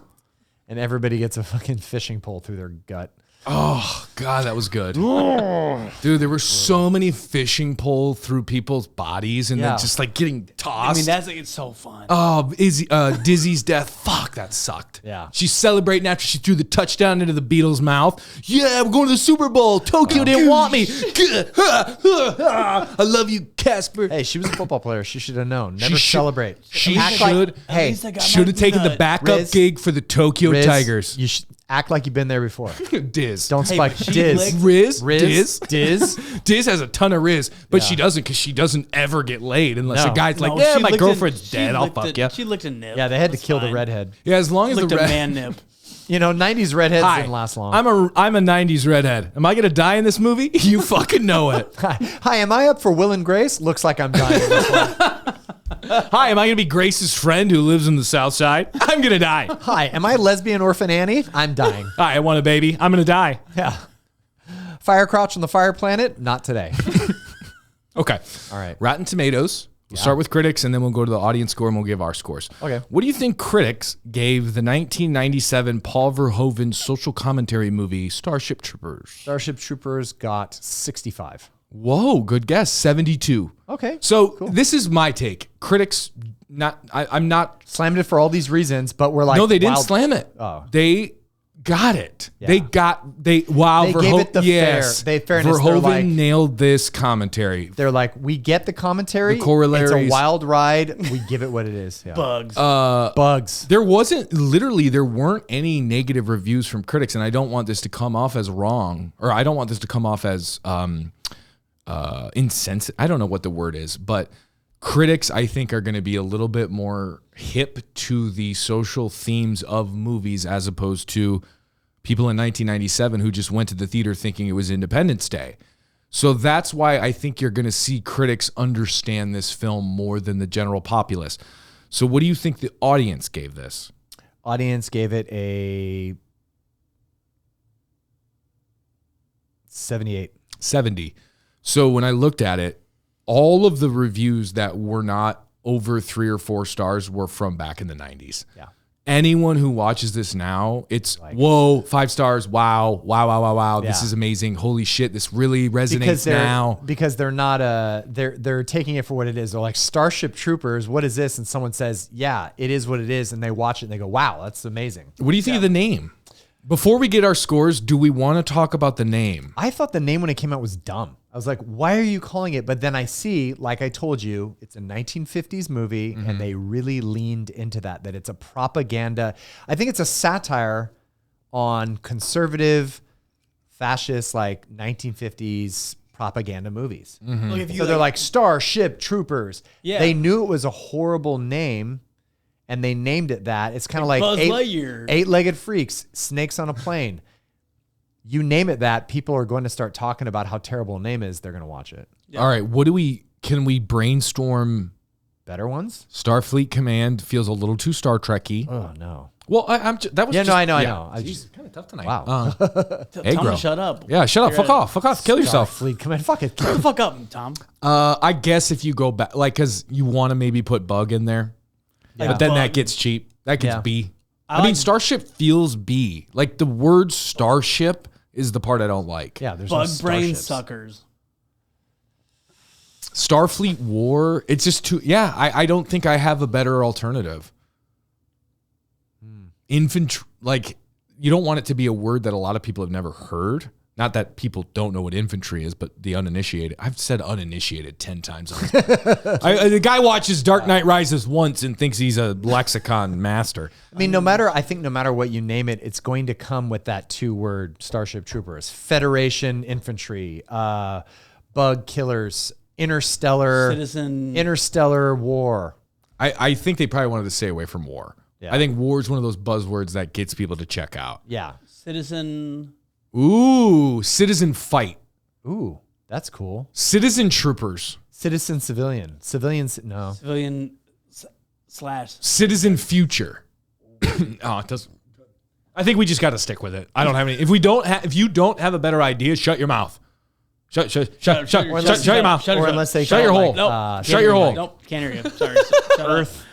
And everybody gets a fucking fishing pole through their gut. Oh God, that was good. Dude, there were so many fishing pole through people's bodies and then just like getting tossed. I mean, it's so fun. Oh, Dizzy's death. Fuck, that sucked. Yeah. She's celebrating after she threw the touchdown into the Beatles' mouth. Yeah, we're going to the Super Bowl. Tokyo didn't want me. I love you, Casper. Hey, she was a football player. She should have known. Never celebrate. She Act should. like- hey, should have taken the backup Riz, gig for the Tokyo Riz, Tigers. You should act like you've been there before. Diz. Don't spike. but she Diz. licked- Riz. Diz. Diz has a ton of Riz, but she doesn't because she doesn't ever get laid unless No. a guy's like, No, yeah, she my licked girlfriend's she dead. I'll licked fuck a- you. She licked a nip. Yeah, they had to That's kill the fine. redhead. Yeah, as long as Licked the a red. man nip. You know, 90s redheads Hi, didn't last long. I'm a 90s redhead. Am I gonna die in this movie? You fucking know it. Hi, am I up for Will and Grace? Looks like I'm dying in this one. Hi, am I gonna be Grace's friend who lives in the South Side? I'm gonna die. Hi, am I lesbian orphan Annie? I'm dying. Hi, I want a baby. I'm gonna die. Yeah. Fire Crouch on the Fire Planet? Not today. Okay. All right. Rotten Tomatoes. We'll start with critics and then we'll go to the audience score and we'll give our scores. Okay. What do you think critics gave the 1997 Paul Verhoeven social commentary movie Starship Troopers? Starship Troopers got 65. Whoa, good guess. 72. Okay. So this is my take. Critics, I'm not. Slammed it for all these reasons, but we're like, No, they didn't wild- slam it. Oh. They got it. Yeah. They wow. They gave it the yes. fairness. They're Verhoeven like- nailed this commentary. They're like, we get the commentary. The corollaries. It's a wild ride. We give it what it is. Yeah. Bugs. Bugs. There weren't any negative reviews from critics, and I don't want this to come off as wrong, or I don't want this to come off as insensitive. I don't know what the word is, but critics, I think, are going to be a little bit more hip to the social themes of movies as opposed to people in 1997 who just went to the theater thinking it was Independence Day. So that's why I think you're going to see critics understand this film more than the general populace. So what do you think the audience gave this? Audience gave it a 78. 70. So when I looked at it, all of the reviews that were not over 3 or 4 stars were from back in the 90s. Yeah. Anyone who watches this now, it's whoa, 5 stars. Wow. This Yeah. is amazing. Holy shit. This really resonates now. Because they're not they're taking it for what it is. They're like, Starship Troopers, what is this? And someone says, yeah, it is what it is. And they watch it and they go, wow, that's amazing. What do you think of the name? Before we get our scores, do we want to talk about the name? I thought the name when it came out was dumb. I was like, why are you calling it? But then I see, like I told you, it's a 1950s movie, and they really leaned into that it's a propaganda. I think it's a satire on conservative, fascist, like 1950s propaganda movies. Look, if you, So they're like Starship Troopers. Yeah. They knew it was a horrible name, and they named it that. It's kind of like Buzz Lightyear. Eight-legged freaks, snakes on a plane. You name it that, people are going to start talking about how terrible a name is. They're going to watch it. Yeah. All right, can we brainstorm? Better ones? Starfleet Command feels a little too Star Trek-y. Oh, no. Well, that was Yeah, just, no, I know. I Jeez, just, kind of tough tonight. wow. Tell Hey, him girl. to shut up. Yeah, shut up. Fuck off. Kill yourself. Starfleet Command. Fuck it. Shut the fuck up, Tom. I guess if you go back, like, because you want to maybe put Bug in there, Yeah. but then that Bug. gets cheap. That gets Yeah. B. I I mean, like- Starship feels B. Like, the word Starship is the part I don't like. Yeah, there's no Bug brain starships. suckers. Starfleet War, it's just too, I don't think I have a better alternative. Infantry, like, you don't want it to be a word that a lot of people have never heard. Not that people don't know what infantry is, but the uninitiated. I've said uninitiated 10 times. The guy watches Dark Knight Rises once and thinks he's a lexicon master. I mean, I think no matter what you name it, it's going to come with that 2-word Starship Troopers. Federation Infantry, Bug Killers, Interstellar War. I think they probably wanted to stay away from war. Yeah. I think war is one of those buzzwords that gets people to check out. Yeah. Citizen. Ooh, Citizen Fight. Ooh, that's cool. Citizen Troopers. Citizen Civilian. Civilians, no. Civilian slash. Citizen Future. Oh, it doesn't. I think we just got to stick with it. I don't have any. If you don't have a better idea, shut your mouth. Shut your mouth. Or unless they Shut your call it hole. like, Nope. Shut your hole. Nope. Can't hear you. Sorry. Shut up. Earth.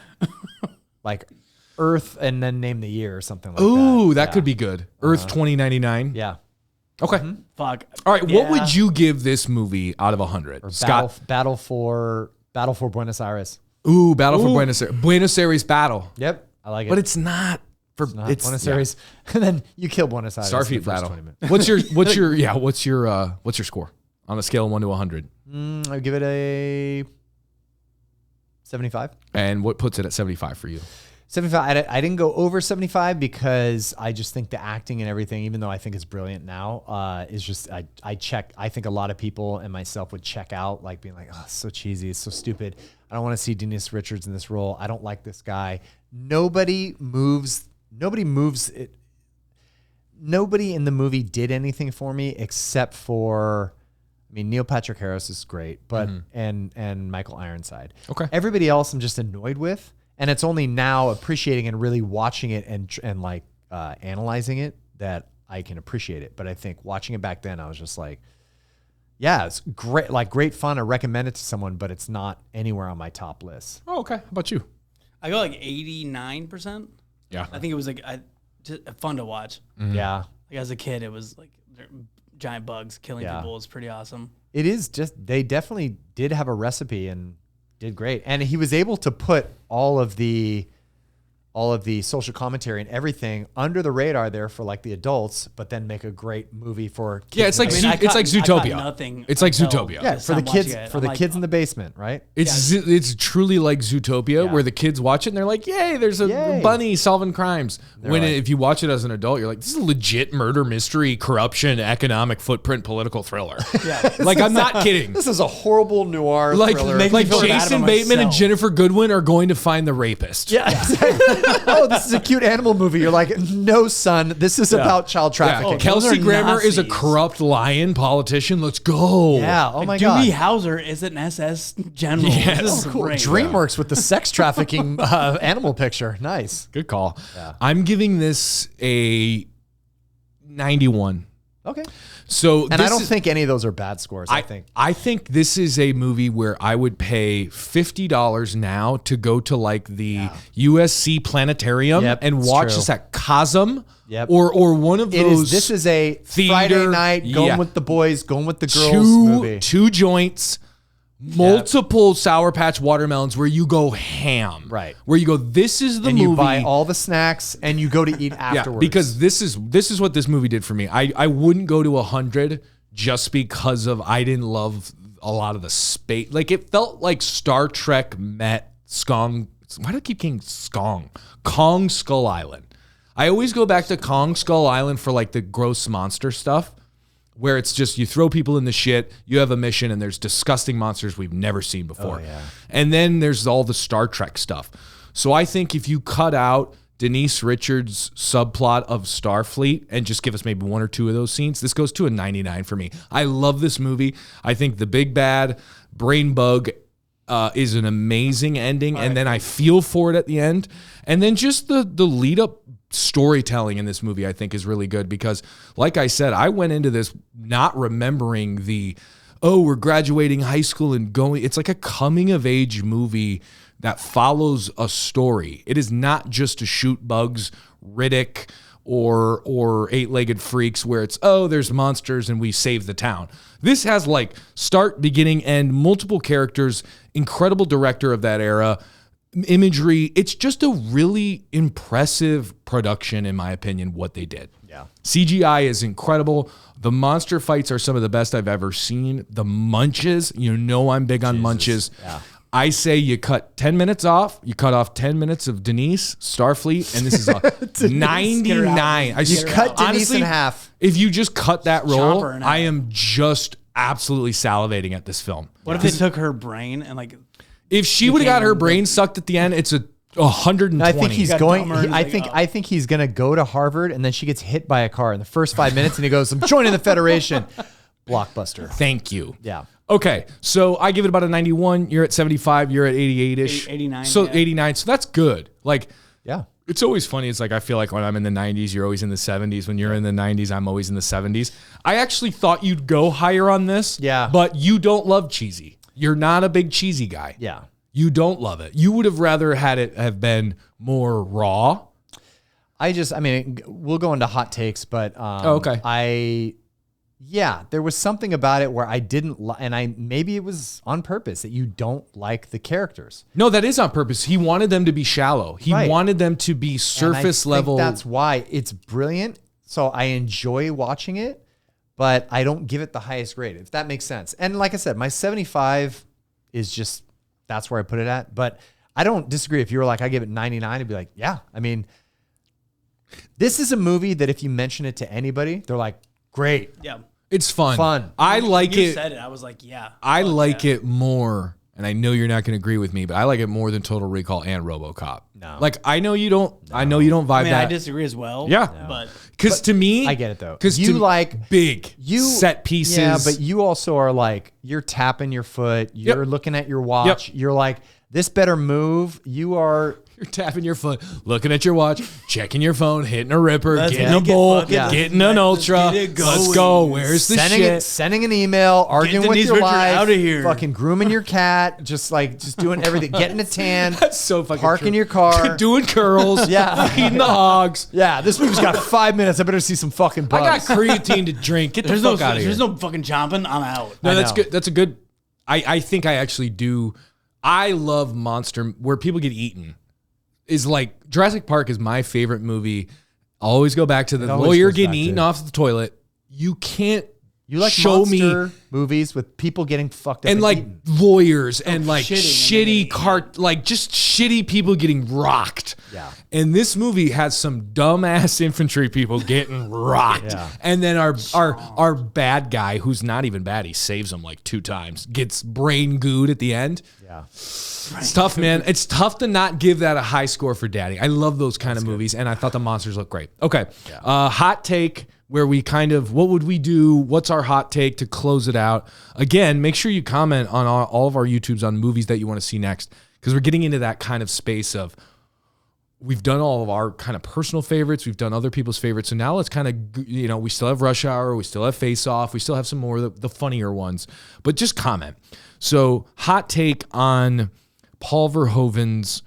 Like Earth and then name the year or something like that. Ooh, that could be good. Earth 2099. Yeah. Okay. Fuck. All right. Yeah. What would you give this movie out of 100? Or Scott. Battle for Buenos Aires. Ooh, Battle for Buenos Aires. Buenos Aires battle. Yep. I like it. But it's not for Not it's Buenos yeah. Aires. And then you kill Buenos Aires. in the Starfleet first battle. 20 minutes. What's your score on a scale of 1 to 100? I'll give it a 75. And what puts it at 75 for you? 75. I didn't go over 75 because I just think the acting and everything, even though I think it's brilliant now, is just I think a lot of people and myself would check out, like being like, oh, it's so cheesy, it's so stupid. I don't want to see Denise Richards in this role. I don't like this guy. Nobody moves it. Nobody in the movie did anything for me except for, I mean, Neil Patrick Harris is great, but and Michael Ironside. Okay. Everybody else I'm just annoyed with. And it's only now appreciating and really watching it and like analyzing it that I can appreciate it. But I think watching it back then, I was just like, yeah, it's great, like great fun. I recommend it to someone, but it's not anywhere on my top list. Oh, okay. How about you? I go like 89%. Yeah. I think it was like just fun to watch. Yeah, Like as a kid, it was like giant bugs killing Yeah. people. It's pretty awesome. it is just, they definitely did have a recipe and did great. And he was able to put all of the social commentary and everything under the radar there for like the adults, but then make a great movie for kids. Yeah, it's like it's like Zootopia. Nothing. It's like until Zootopia. yeah, just for the I'm kids watching it. for I'm the like, kids in the basement, right? It's truly like Zootopia, Yeah. where the kids watch it and they're like, "Yay, there's a Yay. bunny solving crimes." like- If you watch it as an adult, you're like, "This is a legit murder mystery, corruption, economic footprint, political thriller." Yeah. Like, I'm not kidding. This is a horrible noir Like thriller. Make me like feel bad Jason about Bateman and myself. Jennifer Goodwin are going to find the rapist. Yeah, exactly. Oh, this is a cute animal movie. You're like, no, son, this is about child trafficking. Yeah. Kelsey are Grammer is a Nazis. corrupt lion politician. Let's go. Yeah, oh my Doogie God. Howser is an SS general. Yes. This is Cool. great. DreamWorks with the sex trafficking animal picture. Nice. Good call. Yeah. I'm giving this a 91. Okay. So And I don't think any of those are bad scores, I think. I think this is a movie where I would pay $50 now to go to like the USC planetarium Yep, and it's watch true. this at Cosm Yep. or one of those. This is a theater- Friday night, going yeah. with the boys, going with the girls movie. two joints, multiple Sour Patch watermelons where you go ham. Right. Where you go, this is the and movie. you buy all the snacks and you go to eat afterwards. Yeah, because this is what this movie did for me. I wouldn't go to 100 just because of I didn't love a lot of the space. Like it felt like Star Trek met Skong. Why do I keep getting Skong? Kong Skull Island. I always go back to Kong Skull Island for like the gross monster stuff, where it's just you throw people in the shit, you have a mission, and there's disgusting monsters we've never seen before. Oh, yeah. And then there's all the Star Trek stuff. So I think if you cut out Denise Richards' subplot of Starfleet and just give us maybe one or two of those scenes, this goes to a 99 for me. I love this movie. I think the big bad brain bug is an amazing ending, and then I feel for it at the end. And then just the lead up storytelling in this movie, I think, is really good because, like I said, I went into this not remembering we're graduating high school and going. It's like a coming of age movie that follows a story. It is not just to shoot bugs, Riddick, or eight-legged freaks where it's, there's monsters and we save the town. This has like start, beginning, end, multiple characters, incredible director of that era, imagery. It's just a really impressive production, in my opinion, what they did. Yeah. CGI is incredible. The monster fights are some of the best I've ever seen. The munches, I'm big on munches. Yeah. I say you cut 10 minutes off. You cut off 10 minutes of Denise, Starfleet, and this is a 99. You cut Denise in half. If you just cut that role, Chomper in I half. am just absolutely salivating at this film. What if they took her brain and like? If she would have got her brain sucked at the end, it's a 120. I think he's Got going. dumber and I he's think. like, I think he's going to go to Harvard, and then she gets hit by a car in the first 5 minutes, and he goes, "I'm joining the Federation." Blockbuster. Thank you. Yeah. Okay, so I give it about a 91. You're at 75. You're at 88-ish. 89, So yeah. 89. So that's good. Like, Yeah. it's always funny. It's like I feel like when I'm in the 90s, you're always in the 70s. When you're in the 90s, I'm always in the 70s. I actually thought you'd go higher on this. Yeah. But you don't love cheesy. You're not a big cheesy guy. Yeah. You don't love it. You would have rather had it have been more raw. We'll go into hot takes, but okay. There was something about it where I didn't, maybe it was on purpose that you don't like the characters. No, that is on purpose. He wanted them to be shallow. He wanted them to be surface level. That's why it's brilliant. So I enjoy watching it, but I don't give it the highest grade, if that makes sense. And like I said, my 75 is just, that's where I put it at. But I don't disagree. If you were like, I give it 99, I'd be like, yeah. I mean, this is a movie that if you mention it to anybody, they're like, great. Yeah. It's fun. Fun. I like When you it. said it, I was like, yeah. I like it more, and I know you're not going to agree with me, but I like it more than Total Recall and RoboCop. No. Like I know you don't. I know you don't vibe I mean, that. I disagree as well. Yeah. But Because to me, I get it though. Because you like big set pieces. Yeah, but you also are like, you're tapping your foot. You're looking at your watch. You're like, this better move. You're tapping your foot, looking at your watch, checking your phone, hitting a ripper, Let's getting a make it bolt, fucking- getting an ultra. get it Let's going. go. Where's the shit? sending an email, arguing with Denise your Richard wife, outta here. fucking grooming your cat, just doing everything, getting a tan, That's so fucking parking true. your car. Doing curls, Yeah. feeding the hogs. Yeah, this movie's got 5 minutes. I better see some fucking I bugs. got creatine to drink. Get the there's fuck out of here. there's no fucking chomping. I'm out. No, I that's know. good. That's a good. I think I actually do. I love monster where people get eaten. Is like Jurassic Park is my favorite movie. I always go back to the always lawyer goes getting back eaten to- off the toilet. You can't. You like show me monster movies with people getting fucked up and like eaten. lawyers and like shitting shitty like just shitty people getting rocked. Yeah. And this movie has some dumbass infantry people getting rocked. Yeah. And then our bad guy, who's not even bad, he saves them like 2 times, gets brain gooed at the end. Yeah. It's tough, man. It's tough to not give that a high score for Daddy. I love those kind of movies, and I thought the monsters looked great. Okay. Hot take where we kind of, what would we do? What's our hot take to close it out? Again, make sure you comment on all of our YouTubes on movies that you want to see next, because we're getting into that kind of space of, we've done all of our kind of personal favorites. We've done other people's favorites. So now let's kind of, we still have Rush Hour. We still have Face Off. We still have some more of the funnier ones. But just comment. So hot take on Paul Verhoeven's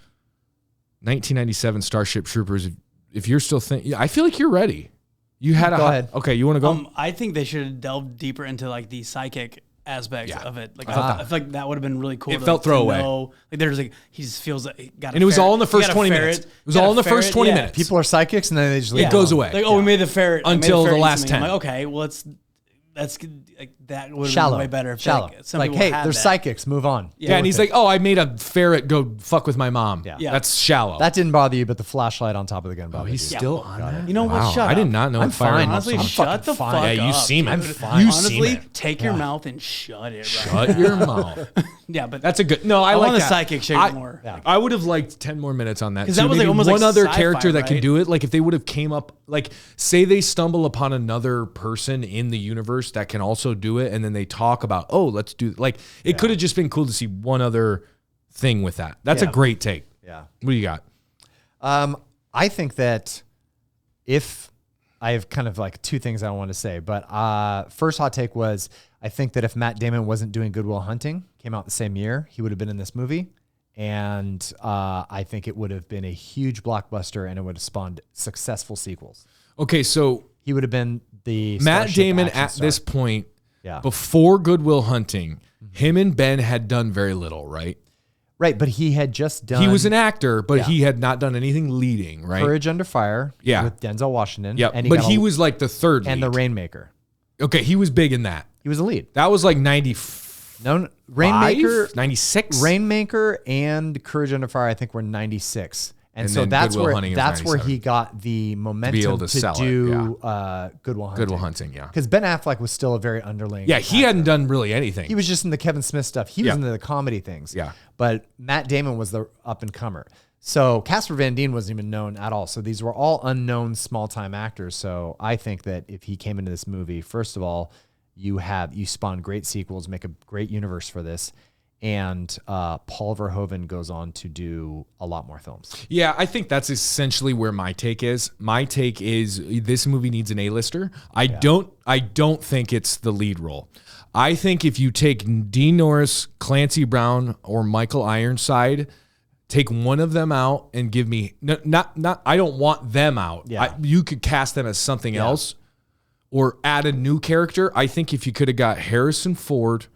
1997 Starship Troopers. If you're still thinking, I feel like you're ready. You had Go ahead. Okay, you want to go? I think they should have delved deeper into like the psychic aspect of it. Like I I feel like that would have been really cool. It felt throwaway. Like there's like he just feels like he got. And it was all in the first 20 minutes. It was all in the first 20 minutes. People are psychics, and then they just leave it goes away. Like, we made the ferret until the last 10. I'm like, okay, well, that's like that would have shallow, been way better. If shallow. Like hey, they're psychics. Move on. Yeah, and he's like, oh, I made a ferret go fuck with my mom. Yeah. That's shallow. That didn't bother you, but the flashlight on top of the gun bothered you. He's still on that. You know what? Shut up. I did not know. I'm fine. Honestly, shut the fuck up. Yeah, you seem it. I'm fine. You Honestly, seem it. take your mouth and shut it. Shut your mouth. Yeah, but That's a good. No, I I like want the that. psychic shade more. Yeah. I would have liked 10 more minutes on that. 'Cause that was, like, Maybe almost one like other sci-fi, character that can right? do it. Like if they would have came up, like say they stumble upon another person in the universe that can also do it, and then they talk about, oh, let's do like it could have just been cool to see one other thing with that. That's a great take. Yeah. What do you got? I think that if I have kind of like two things I want to say, but first hot take was I think that if Matt Damon wasn't doing Good Will Hunting, came out the same year, he would have been in this movie. And I think it would have been a huge blockbuster and it would have spawned successful sequels. Okay, so He would have been the Matt Starship Damon action at star. this point, Yeah. before Good Will Hunting, him and Ben had done very little, right? Right, but he had just done He was an actor, but Yeah. he had not done anything leading, right? Courage Under Fire Yeah. with Denzel Washington. Yeah, and but got he a- was like the third and lead. The Rainmaker. Okay, he was big in that. He was a lead. That was like 95, Rainmaker, 96? Rainmaker and Courage Under Fire, I think, were 96. And so then that's Good Will where Hunting is that's where 97. he got the momentum able to to sell it, do Good Will Hunting. Good Will Hunting, yeah. Because Ben Affleck was still a very underling. Yeah, he actor. hadn't done really anything. He was just in the Kevin Smith stuff. He was Yeah. into the comedy things. Yeah. But Matt Damon was the up and comer. So Casper Van Dien wasn't even known at all. So these were all unknown small time actors. So I think that if he came into this movie, first of all, you spawn great sequels, make a great universe for this. And Paul Verhoeven goes on to do a lot more films. Yeah, I think that's essentially where my take is. My take is this movie needs an A-lister. I don't think it's the lead role. I think if you take Dean Norris, Clancy Brown, or Michael Ironside, take one of them out and give me not I don't want them out. Yeah. You could cast them as something else or add a new character. I think if you could have got Harrison Ford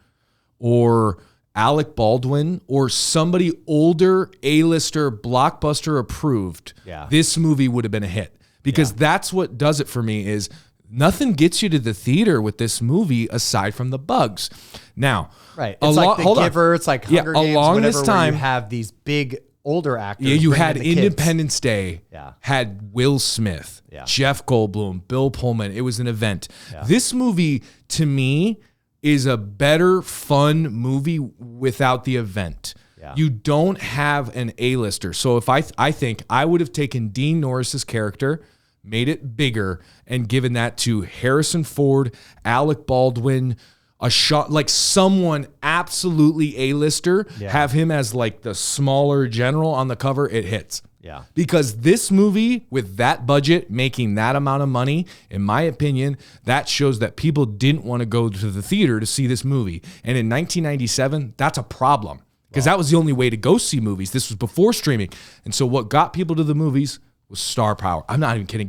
or Alec Baldwin or somebody older, A-lister, blockbuster approved, this movie would have been a hit. Because that's what does it for me is nothing gets you to the theater with this movie aside from the bugs. Now, Right. It's like The Giver. It's like Hunger Games, along whatever, this time, where you have these big older actors. yeah, you bringing had in the kids. Independence Day, Yeah. had Will Smith, Yeah. Jeff Goldblum, Bill Pullman. It was an event. This movie, to me, is a better, fun movie without the event. Yeah. You don't have an A-lister. So if I think I would have taken Dean Norris's character, made it bigger, and given that to Harrison Ford, Alec Baldwin, a shot like someone absolutely A-lister, have him as like the smaller general on the cover, it hits. Yeah. Because this movie, with that budget, making that amount of money, in my opinion, that shows that people didn't want to go to the theater to see this movie. And in 1997, that's a problem. Because that was the only way to go see movies. This was before streaming. And so what got people to the movies was star power. I'm not even kidding.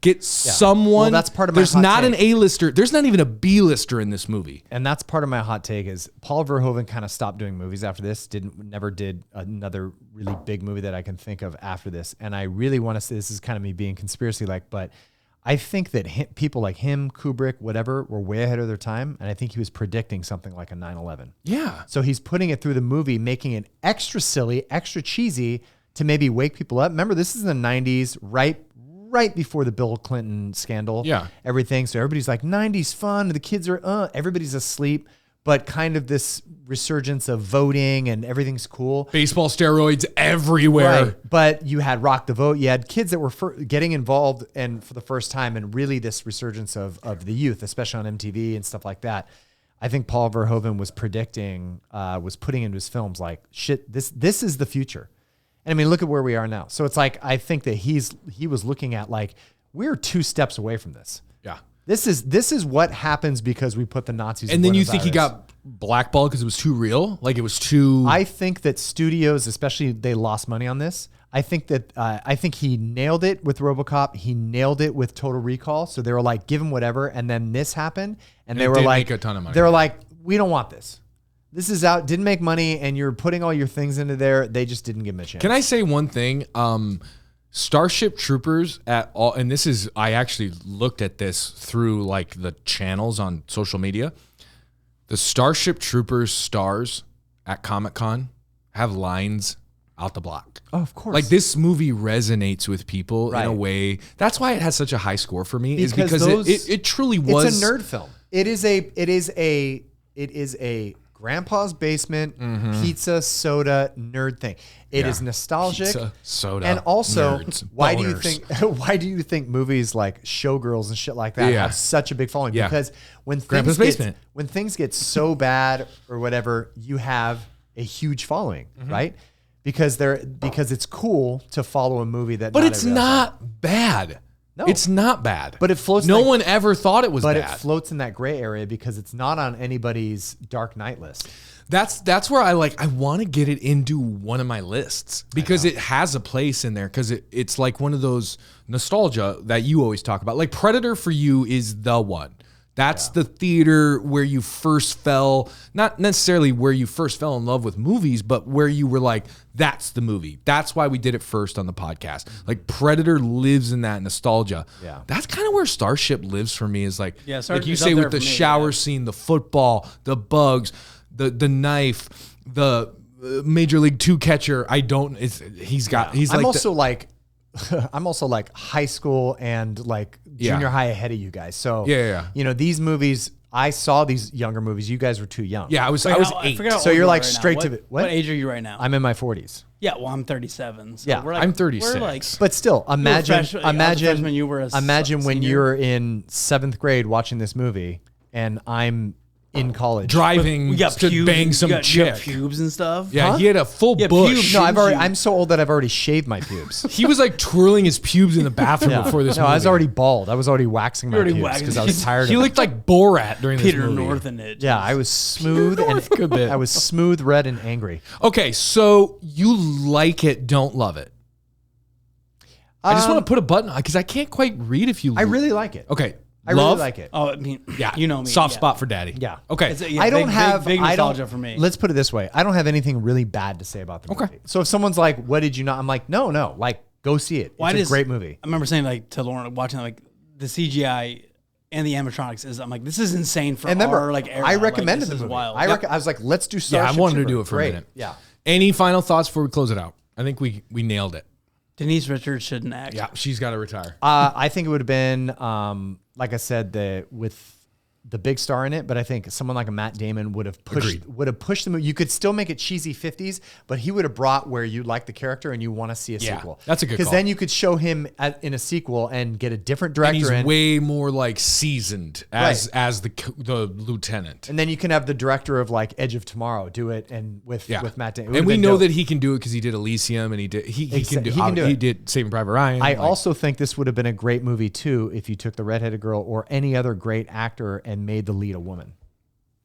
Get someone. Well, that's part of my There's hot not take. an A-lister. There's not even a B-lister in this movie. And that's part of my hot take is Paul Verhoeven kind of stopped doing movies after this. Never did another really big movie that I can think of after this. And I really want to say, this is kind of me being conspiracy-like, but I think that people like him, Kubrick, whatever, were way ahead of their time. And I think he was predicting something like a 9/11. Yeah. So he's putting it through the movie, making it extra silly, extra cheesy to maybe wake people up. Remember, this is in the 90s, right before the Bill Clinton scandal. Yeah. Everything. So everybody's like, 90s fun. The kids are, everybody's asleep. But kind of this resurgence of voting and everything's cool. Baseball steroids everywhere. Right. But you had Rock the Vote. You had kids that were getting involved and for the first time, and really this resurgence of the youth, especially on MTV and stuff like that. I think Paul Verhoeven was predicting, was putting into his films like, shit, this is the future. And I mean, look at where we are now. So it's like, I think that he was looking at like, we're 2 steps away from this. Yeah. This is what happens because we put the Nazis in And then you Buenos think he Aires. got blackballed because it was too real? Like it was too... I think that studios, especially, they lost money on this. I think he nailed it with RoboCop. He nailed it with Total Recall. So they were like, give him whatever. And then this happened. And they were did like, make a ton of money. They were like, we don't want this. This is out, didn't make money, and you're putting all your things into there. They just didn't give him a chance. Can I say one thing? Starship Troopers at all, and this is, I actually looked at this through like the channels on social media. The Starship Troopers stars at Comic-Con have lines out the block. Oh, of course. Like this movie resonates with people in a way. That's why it has such a high score for me. Because it truly was. It's a nerd film. It is a grandpa's basement pizza soda nerd thing. It is nostalgic. Pizza, soda, and also nerds, why boners. do you think movies like Showgirls and shit like that have such a big following? Yeah. Because when things get so bad or whatever, you have a huge following, right? Because it's cool to follow a movie that. But it's not bad. No, it's not bad. But it floats. No one ever thought it was bad. But it floats in that gray area because it's not on anybody's Dark Knight list. That's where I want to get it into one of my lists because it has a place in there because it's like one of those nostalgia that you always talk about. Like Predator for you is the one. That's the theater where you first fell, not necessarily where you first fell in love with movies, but where you were like, that's the movie. That's why we did it first on the podcast. Like Predator lives in that nostalgia. Yeah. That's kind of where Starship lives for me is like you it's say up with there the for me, shower scene, the football, the bugs, the knife, the Major League 2 catcher. He's I'm also like high school and like junior high ahead of you guys. So you know, these movies, I saw these younger movies. You guys were too young. Yeah, I was 8. So you're like straight to it. What age are you right now? I'm in my 40s. Yeah, well, I'm 37. So Yeah, we're I'm 36. We're like, But still, imagine you were imagine when senior. you're in 7th grade watching this movie and I'm in college. Driving we got to pubes, bang some you chick. got pubes and stuff. Yeah, Huh? he had a full bush. pubes. No, Didn't you? I'm so old that I've already shaved my pubes. He was like twirling his pubes in the bathroom before this movie. I was already bald. I was already waxing my pubes because I was tired He of it. looked like Borat during Peter this movie. North in it. Yeah, I was smooth Good bit. I was smooth, red, and angry. Okay, so you like it, don't love it. I just want to put a button on because I can't quite read if you. I really like it. Okay, I love? really like it. Oh, I mean, Yeah, you know me. Soft yeah. spot for daddy. Yeah. Okay. I don't have big I don't, nostalgia for me. Let's put it this way. I don't have anything really bad to say about the movie. Okay. So if someone's like, "What did you not?" I'm like, "No, like go see it. It's a great movie." I remember saying like to Lauren watching like the CGI and the animatronics is. I'm like, this is insane for And remember, our like era. I recommended like, the this is movie. wild. I was like, "Let's do Starship I wanted to Troopers." do it for Great. a minute. Yeah. Any final thoughts before we close it out? I think we nailed it. Denise Richards shouldn't act. Yeah, she's got to retire. I think it would have been, like I said, with the big star in it, but I think someone like a Matt Damon would have pushed the movie. You could still make it cheesy 50s, but he would have brought where you like the character and you want to see a sequel. That's a good because call. then you could show him in a sequel and get a different director. And he's in. way more like seasoned as the lieutenant. And then you can have the director of like Edge of Tomorrow do it and with Matt Damon. And we know that he can do it because he did Elysium and he did Saving Private Ryan. I also think this would have been a great movie too if you took the redheaded girl or any other great actor and made the lead a woman.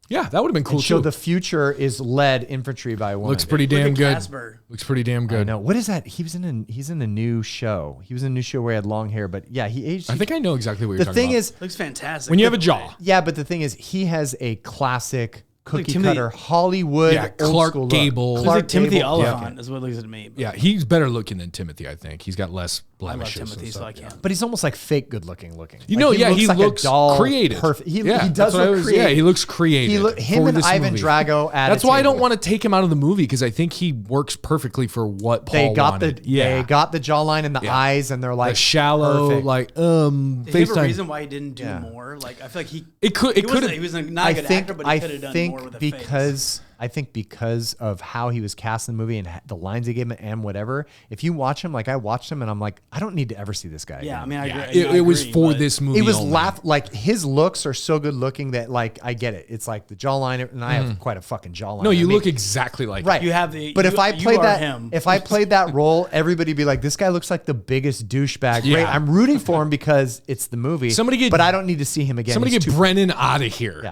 Yeah, that would have been cool And show too. the future is led infantry by a woman. Looks pretty Look damn at good. Casper. Looks pretty damn good. No, what is that? He's in a new show. He was in a new show where he had long hair, but yeah, he aged. I think I know exactly what you're the talking thing about. is, Looks fantastic. When you have a jaw. yeah, but the thing is, he has a classic cookie Timothy- cutter Hollywood, Yeah, old Clark school look. Gable. Looks like Timothy Gable. Oliphant is what looks to me. Yeah, he's better looking than Timothy, I think. He's got less I love blemishes. Timothy, and so stuff. I can't. But he's almost like fake good looking. You know, he like a looks doll, creative. Perfect. He that's does what I look was- creative. Yeah, he looks creative. Him for and this Ivan movie. Drago at That's a why I table. don't want to take him out of the movie because I think he works perfectly for what Paul They got wanted. they got the jawline and the eyes, and they're like the shallow, perfect. like Did he have a FaceTime. reason why he didn't do more? Like I feel like he It he was not a good actor, but he could have done more with a face. I think because of how he was cast in the movie and the lines they gave him and whatever, if you watch him, like I watched him and I'm like, I don't need to ever see this guy Yeah, again. I mean, I agree. It was agree, for but this movie. It was only. like his looks are so good looking that like I get it. It's like the jawline, and I have quite a fucking jawline. No, you I mean, look exactly like right. You have the. But if I you played are that, him. if I played that role, everybody'd be like, "This guy looks like the biggest douchebag." Yeah. Great, I'm rooting for him because it's the movie. But I don't need to see him again. Somebody He's get too- Brennan out of here.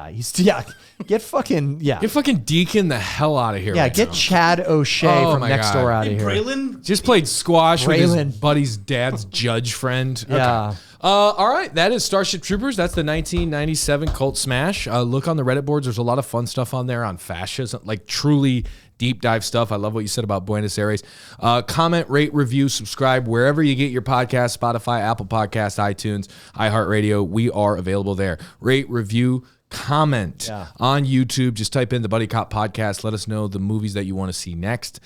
get fucking Get fucking Deacon the hell out of here. yeah. right Get now. Chad O'Shea Oh from my next God. door out of Hey, here. Braylon. Just played squash with Braylon. his buddy's dad's judge friend. Okay. Yeah. All right, that is Starship Troopers. That's the 1997 cult smash. Look on the Reddit boards. There's a lot of fun stuff on there on fascism, like truly deep dive stuff. I love what you said about Buenos Aires. Comment, rate, review, subscribe wherever you get your podcast, Spotify, Apple Podcasts, iTunes, iHeartRadio. We are available there. Rate, review, comment on YouTube. Just type in the Buddy Cop Podcast. Let us know the movies that you want to see next.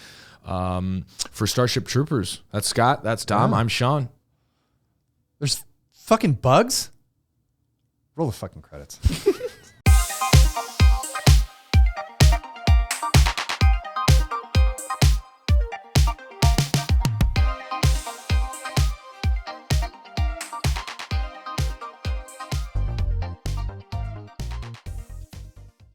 For Starship Troopers, that's Scott. That's Dom. I'm Sean. There's fucking bugs? Roll the fucking credits.